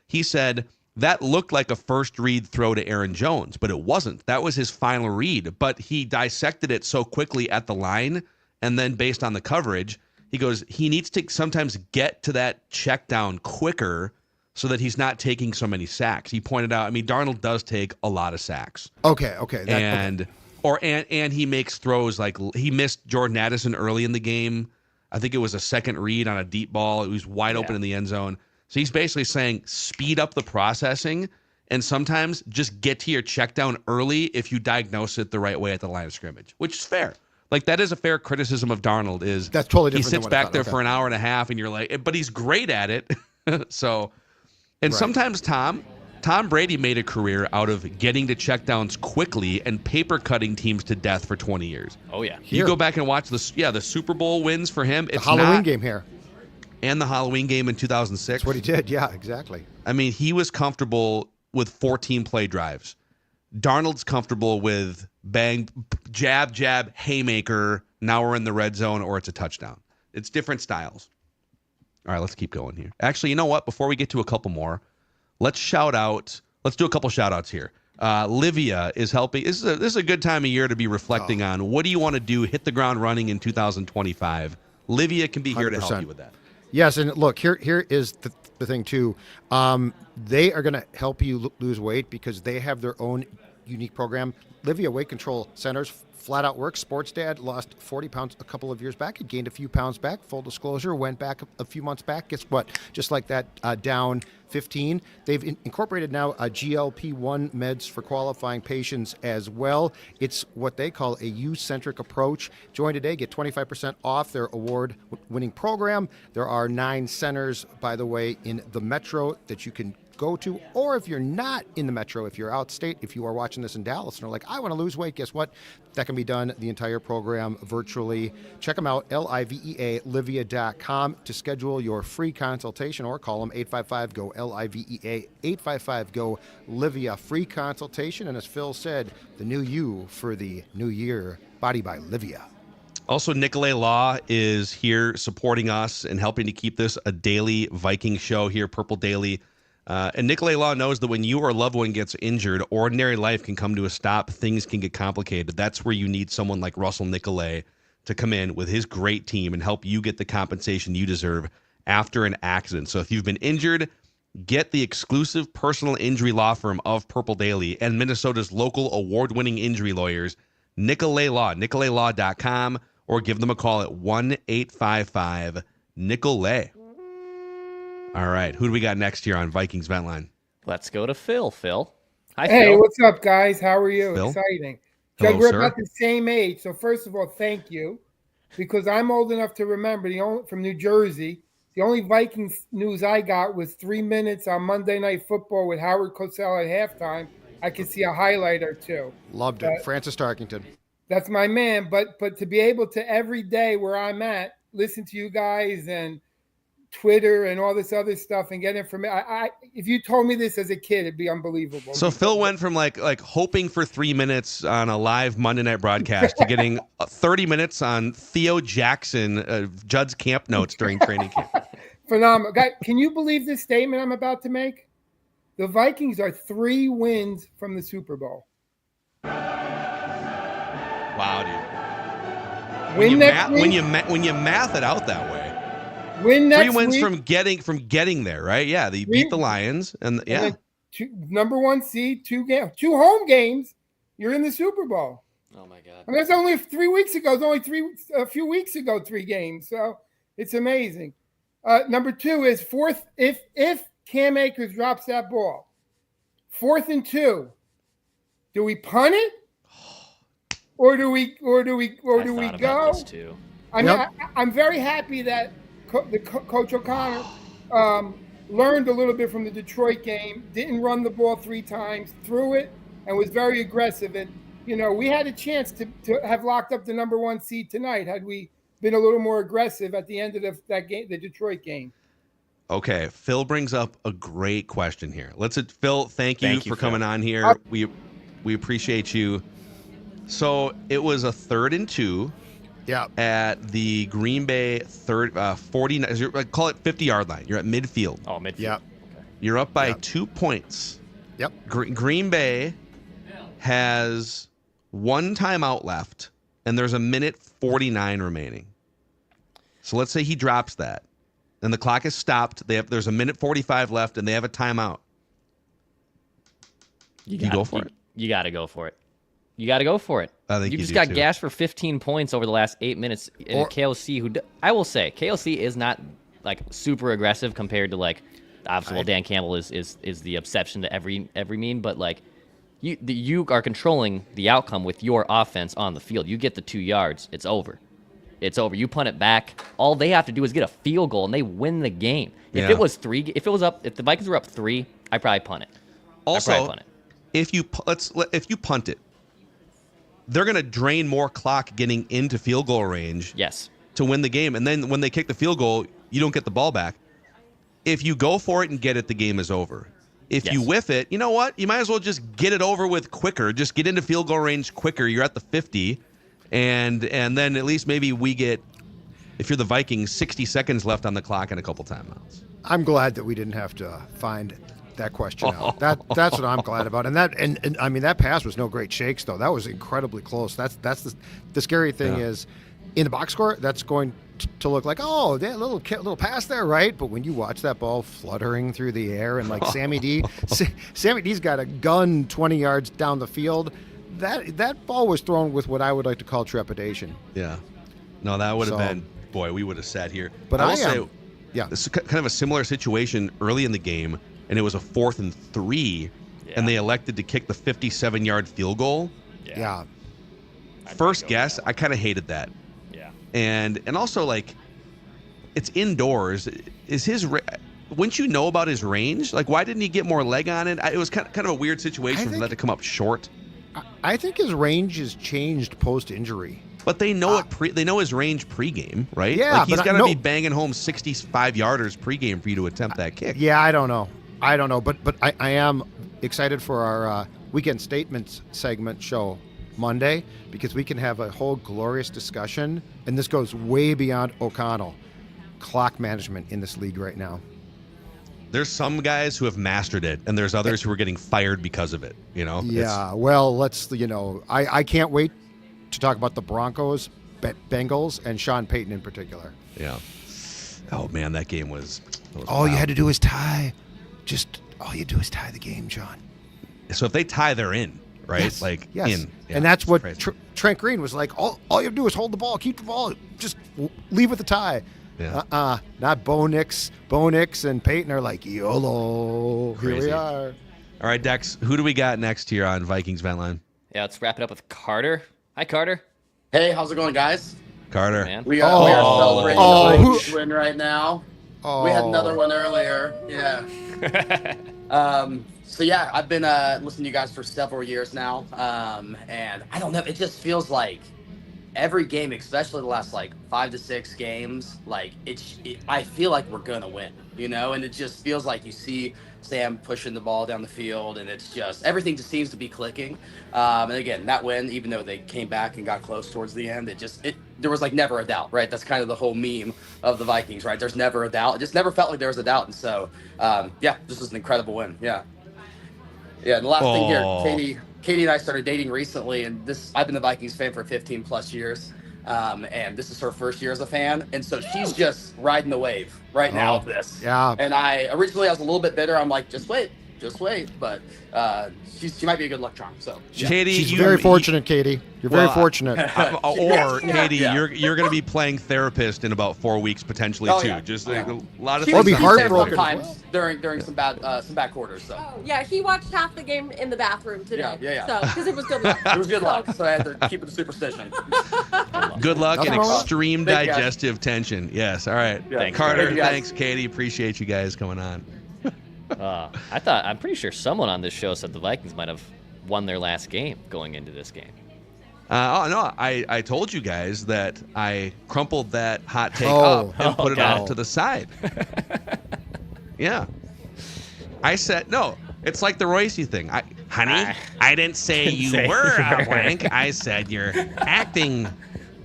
He said, that looked like a first read throw to Aaron Jones, but it wasn't. That was his final read, but he dissected it so quickly at the line, and then based on the coverage, he goes, he needs to sometimes get to that check down quicker so that he's not taking so many sacks. He pointed out, I mean, Darnold does take a lot of sacks. Okay. And he makes throws like he missed Jordan Addison early in the game. I think it was a second read on a deep ball. It was wide open in the end zone. So he's basically saying speed up the processing and sometimes just get to your check down early if you diagnose it the right way at the line of scrimmage, which is fair. Like, that is a fair criticism of Darnold. That's totally different. He sits back there for an hour and a half and you're like, but he's great at it. So, and sometimes, Tom, Tom Brady made a career out of getting to checkdowns quickly and paper cutting teams to death for 20 years. Oh yeah. You go back and watch the Super Bowl wins for him. The Halloween game here. And the Halloween game in 2006. That's what he did. Yeah, exactly. I mean, he was comfortable with 14 play drives. Darnold's comfortable with bang, jab, haymaker. Now we're in the red zone or it's a touchdown. It's different styles. All right, let's keep going here. Actually, you know what? Before we get to a couple more, let's do a couple shout outs here. Livia is helping. This is a good time of year to be reflecting on what do you want to do, hit the ground running in 2025. Livia can be here to help you with that. Yes, and look, here is the thing too. They are going to help you lose weight because they have their own unique program. Livia Weight Control Centers flat out works. Sports Dad lost 40 pounds a couple of years back. He gained a few pounds back. Full disclosure, went back a few months back. Guess what? Just like that, down 15. They've incorporated now GLP-1 meds for qualifying patients as well. It's what they call a you-centric approach. Join today. Get 25% off their award-winning program. There are 9 centers, by the way, in the metro that you can go to, or if you're not in the metro, if you're out state, if you are watching this in Dallas and are like, I want to lose weight, guess what? That can be done, the entire program, virtually. Check them out, LIVEA, Livia.com to schedule your free consultation, or call them 855-GO, LIVEA, 855-GO, Livia, free consultation. And as Phil said, the new you for the new year, Body by Livia. Also, Nicolay Law is here supporting us and helping to keep this a daily Viking show here, Purple Daily. And Nicolay Law knows that when you or a loved one gets injured, ordinary life can come to a stop. Things can get complicated. That's where you need someone like Russell Nicolay to come in with his great team and help you get the compensation you deserve after an accident. So if you've been injured, get the exclusive personal injury law firm of Purple Daily and Minnesota's local award-winning injury lawyers, Nicolay Law, nicolaylaw.com, or give them a call at 1-855-NICOLAY. All right, who do we got next here on Vikings Vent Line? Let's go to Phil. Phil. Hi, Hey, Phil. what's up, guys? How are you? Phil? Exciting. Hello, Jug, we're sir. about the same age. So first of all, thank you, because I'm old enough to remember from New Jersey. The only Vikings news I got was 3 minutes on Monday Night Football with Howard Cosell at halftime. I could see a highlight or two. Loved it. Francis Tarkington. That's my man. But to be able to every day where I'm at, listen to you guys and Twitter and all this other stuff and get information. If you told me this as a kid, it'd be unbelievable. So Phil went from like hoping for 3 minutes on a live Monday night broadcast to getting 30 minutes on Theo Jackson, Judd's camp notes during training camp. Phenomenal. Guy, can you believe this statement I'm about to make? The Vikings are 3 wins from the Super Bowl. Wow, dude. When you math it out that way. Win next 3 wins week, from getting there, right? Yeah, they beat the Lions, and yeah, and number 1 seed, 2 home games. You're in the Super Bowl. Oh my God! I mean, that's only 3 weeks ago. It's only a few weeks ago, 3 games. So it's amazing. Number 2 is fourth. If Cam Akers drops that ball, 4th and 2, do we punt it, or do we go? I mean, I'm very happy that Coach O'Connor learned a little bit from the Detroit game, didn't run the ball 3 times, threw it, and was very aggressive. And, we had a chance to have locked up the number 1 seed tonight had we been a little more aggressive at the end of that game, the Detroit game. Okay, Phil brings up a great question here. Phil, thank you for coming on here. We appreciate you. So it was a 3rd and 2. Yeah. At the Green Bay 40, call it 50-yard line. You're at midfield. Oh, midfield. Yeah. Okay. You're up by 2 points. Yep. Green Bay has 1 timeout left, and there's 1:49 remaining. So let's say he drops that, and the clock is stopped. There's 1:45 left, and they have a timeout. You go for it. You got to go for it. You got to go for it. I think you you just do got too. gashed for 15 points over the last 8 minutes. And KLC, I will say, KLC is not like super aggressive compared to like, obviously, well, Dan Campbell is the exception to every mean, but like, you are controlling the outcome with your offense on the field. You get the 2 yards, it's over. It's over. You punt it back. All they have to do is get a field goal, and they win the game. If it was 3, if the Vikings were up 3, I'd probably punt it. Also, punt it. if you punt it, they're going to drain more clock getting into field goal range. Yes. To win the game, and then when they kick the field goal, you don't get the ball back. If you go for it and get it, the game is over. If you whiff it, you know what? You might as well just get it over with quicker. Just get into field goal range quicker. You're at the 50, and then at least maybe we get, if you're the Vikings, 60 seconds left on the clock and a couple timeouts. I'm glad that we didn't have to find that question out. That's what I'm glad about. And I mean, that pass was no great shakes though. That was incredibly close. That's the scary thing is, in the box score, that's going to look like, oh, that little pass there, right? But when you watch that ball fluttering through the air and like Sammy D's got a gun 20 yards down the field. That ball was thrown with what I would like to call trepidation. Yeah. No, that would have been, boy, we would have sat here. But I will say, this is kind of a similar situation early in the game, and it was a 4th and 3, and they elected to kick the 57-yard field goal. Yeah. First guess, I kind of hated that. And also, like, it's indoors. Is his wouldn't you know about his range? Like, why didn't he get more leg on it? It was kind of a weird situation for that to come up short. I think his range has changed post-injury. But they know they know his range pregame, right? Yeah, like he's but got to be banging home 65-yarders pregame for you to attempt that kick. Yeah, I don't know. But I am excited for our Weekend Statements segment show Monday, because we can have a whole glorious discussion, and this goes way beyond O'Connell. Clock management in this league right now. There's some guys who have mastered it, and there's others who are getting fired because of it. You know? Yeah. Well, I can't wait to talk about the Broncos, Bengals, and Sean Payton in particular. Yeah. Oh man, that game was. All you had to do was tie. All you do is tie the game, John. So if they tie, they're in. Right? Yes, like yes. in. Yeah, and that's what crazy. Trent Green was like, all you have to do is hold the ball, keep the ball, just leave with the tie. Yeah. Not Bo Nix. Bo Nix and Peyton are like, YOLO. Crazy. Here we are. All right, Dex, who do we got next here on Vikings Vent Line? Yeah, let's wrap it up with Carter. Hi, Carter. Hey, how's it going, guys? Carter. Man. We are celebrating the Vikings win right now. We had another one earlier. Yeah. So yeah, I've been listening to you guys for several years now, and I don't know, it just feels like every game, especially the last like 5 to 6 games, like I feel like we're gonna win, and it just feels like you see Sam pushing the ball down the field, and it's just everything just seems to be clicking. And again, that win, even though they came back and got close towards the end, there was like never a doubt, right? That's kind of the whole meme of the Vikings, right? There's never a doubt. It just never felt like there was a doubt, and so yeah, this was an incredible win. Yeah. And the last thing here, Katie and I started dating recently, and I've been the Vikings fan for 15 plus years, and this is her first year as a fan, and so she's just riding the wave right now of this. Yeah. And originally I was a little bit bitter. I'm like, just wait, but she might be a good luck charm. So yeah. Katie, she's very fortunate, Katie. You're very fortunate. Katie, you're going to be playing therapist in about 4 weeks potentially too. Yeah. Just a lot of She things. was be heartbroken. sometimes during some bad quarters. So Yeah, he watched half the game in the bathroom today. Yeah. So because it was good luck. It was good luck, so I had to keep it a superstition. Good luck and Nothing wrong. extreme Thank you, guys. digestive tension. Yes. All right. Yeah. Thanks, Carter. Thank you, guys. Thanks, Katie. Appreciate you guys coming on. I'm pretty sure someone on this show said the Vikings might have won their last game going into this game. No, I told you guys that I crumpled that hot take up and put it off to the side. Yeah. I said, no, it's like the Royce thing. Honey, I didn't say you were a blank. I said you're acting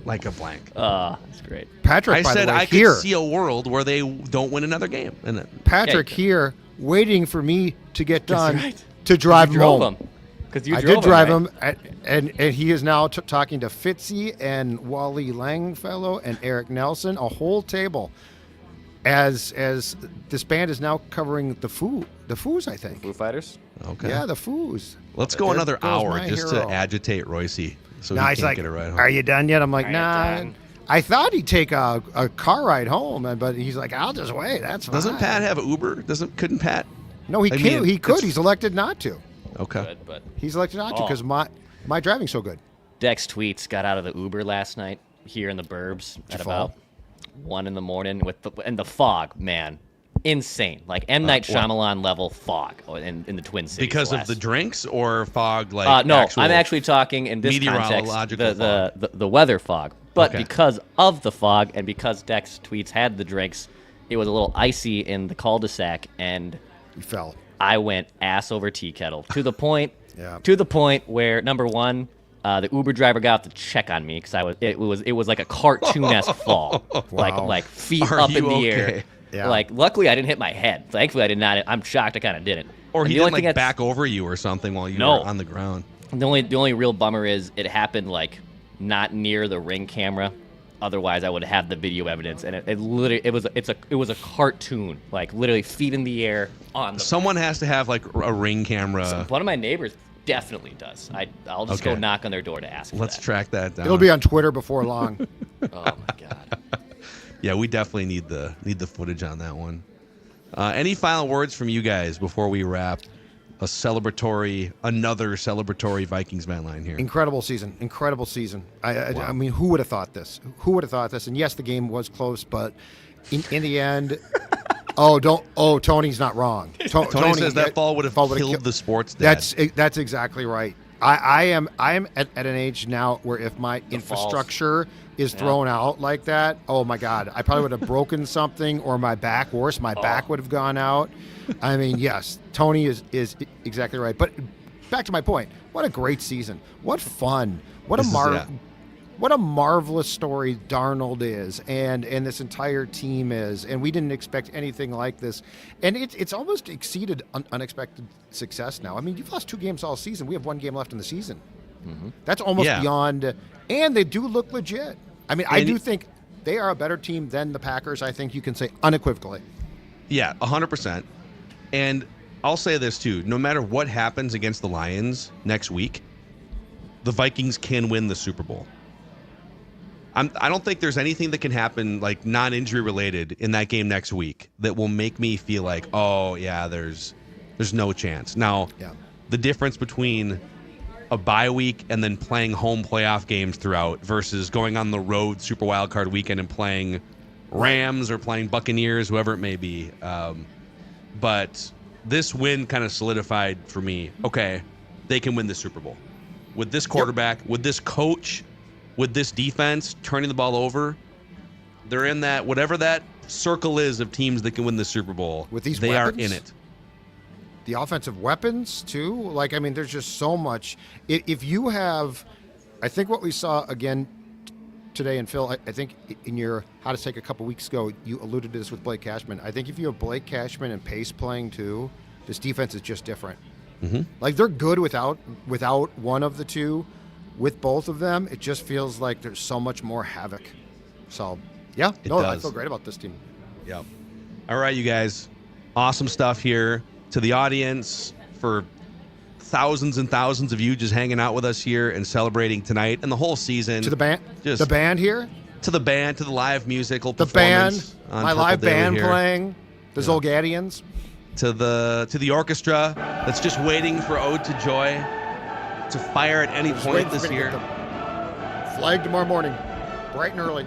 like a blank. That's great. Patrick, I by said the way, I here. could see a world where they don't win another game. And Patrick here waiting for me to get done right. to drive You him drove home. him. 'Cause you I drove did drive him, him, and he is now talking to Fitzy and Wally Langfellow and Eric Nelson, a whole table, as this band is now covering the Foos, I think. Foo Fighters? Okay. Yeah, the Foos. Let's go There another goes hour my just hero. to agitate Royce so Now he he's can't like, get it right home. "Are you done yet?" I'm like, Are you "Nah." done? I thought he'd take a car ride home, but he's like, "I'll just wait. That's fine." Doesn't Pat have Uber? Couldn't Pat? No, he I could. mean, He could. it's- He's elected not to. Okay. Good, but He's elected not to Oh. because my driving's so good. Dex Tweets got out of the Uber last night here in the burbs at you fall? about 1 in the morning with the fog. Man, insane, like M. Night What? Shyamalan level fog in the Twin Cities. Because of last- the drinks or fog? Like no, actual I'm actually talking in this context meteorological the weather fog. But Okay. because of the fog and because Dex Tweets had the drinks, it was a little icy in the cul-de-sac, and you fell. I went ass over tea kettle to the point Yeah. to the point where number one, the Uber driver got to check on me because it was like a cartoon-esque fall, like feet Are up in you the air. okay? Yeah. Like luckily I didn't hit my head. Thankfully I did not. I'm shocked I kind of didn't. Or And he the only didn't thing like that's- back over you or something while you No. were on the ground. The only real bummer is it happened like not near the ring camera. Otherwise, I would have the video evidence, and it literally it was a cartoon, like literally feet in the air on the. Someone has to have like a ring camera. One of my neighbors definitely does. I'll just go Okay. knock on their door to ask. Let's for track that down. It'll be on Twitter before long. that. Oh my god. Yeah, we definitely need the footage on that one. Any final words from you guys before we wrap another celebratory Vikings Van Line here? Incredible season. I mean, who would have thought this? Who would have thought this? And yes, the game was close, but in the end, Tony's not wrong. Tony says that fall would have killed the sports dad. That's exactly right. I am at an age now where if my infrastructure is thrown out like that, oh my God, I probably would have broken something, or my back would have gone out. I mean, yes, Tony is exactly right. But back to my point, what a great season. What fun. What a marvelous story Darnold is, and this entire team is, and we didn't expect anything like this, and it's almost exceeded unexpected success now. I mean, you've lost 2 games all season. We have 1 game left in the season. Mm-hmm. That's almost beyond, and they do look legit. I mean, I do think they are a better team than the Packers. I think you can say unequivocally. Yeah, 100%. And I'll say this too: no matter what happens against the Lions next week, the Vikings can win the Super Bowl. I don't think there's anything that can happen, like non-injury related, in that game next week that will make me feel like, oh yeah, there's no chance. Now, the difference between a bye week and then playing home playoff games throughout versus going on the road Super Wild Card weekend and playing Rams or playing Buccaneers, whoever it may be. But this win kind of solidified for me, okay, they can win the Super Bowl. With this quarterback, with this coach, with this defense turning the ball over, they're in that, whatever that circle is of teams that can win the Super Bowl. With these they weapons, are in it. The offensive weapons too. Like, I mean, there's just so much. If you have, I think what we saw again today, and Phil, I think in your How to Take a couple weeks ago, you alluded to this with Blake Cashman. I think if you have Blake Cashman and Pace playing too, this defense is just different. Mm-hmm. Like, they're good without one of the two. With both of them, it just feels like there's so much more havoc. So, yeah, I feel great about this team. Yep. All right, you guys. Awesome stuff here. To the audience, for thousands and thousands of you just hanging out with us here and celebrating tonight and the whole season. To the band, just the band here. To the band, to the live musical the performance. Band, on my Purple live Daily band here. playing. The Zolgadians. To the orchestra that's just waiting for Ode to Joy to fire at any point this year. Flag tomorrow morning, bright and early.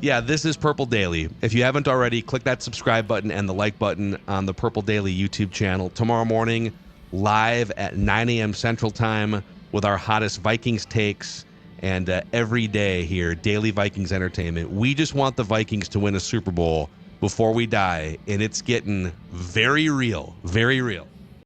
Yeah, this is Purple Daily. If you haven't already, click that subscribe button and the like button on the Purple Daily YouTube channel. Tomorrow morning, live at 9 a.m. Central Time with our hottest Vikings takes, and every day here, Daily Vikings Entertainment. We just want the Vikings to win a Super Bowl before we die, and it's getting very real, very real.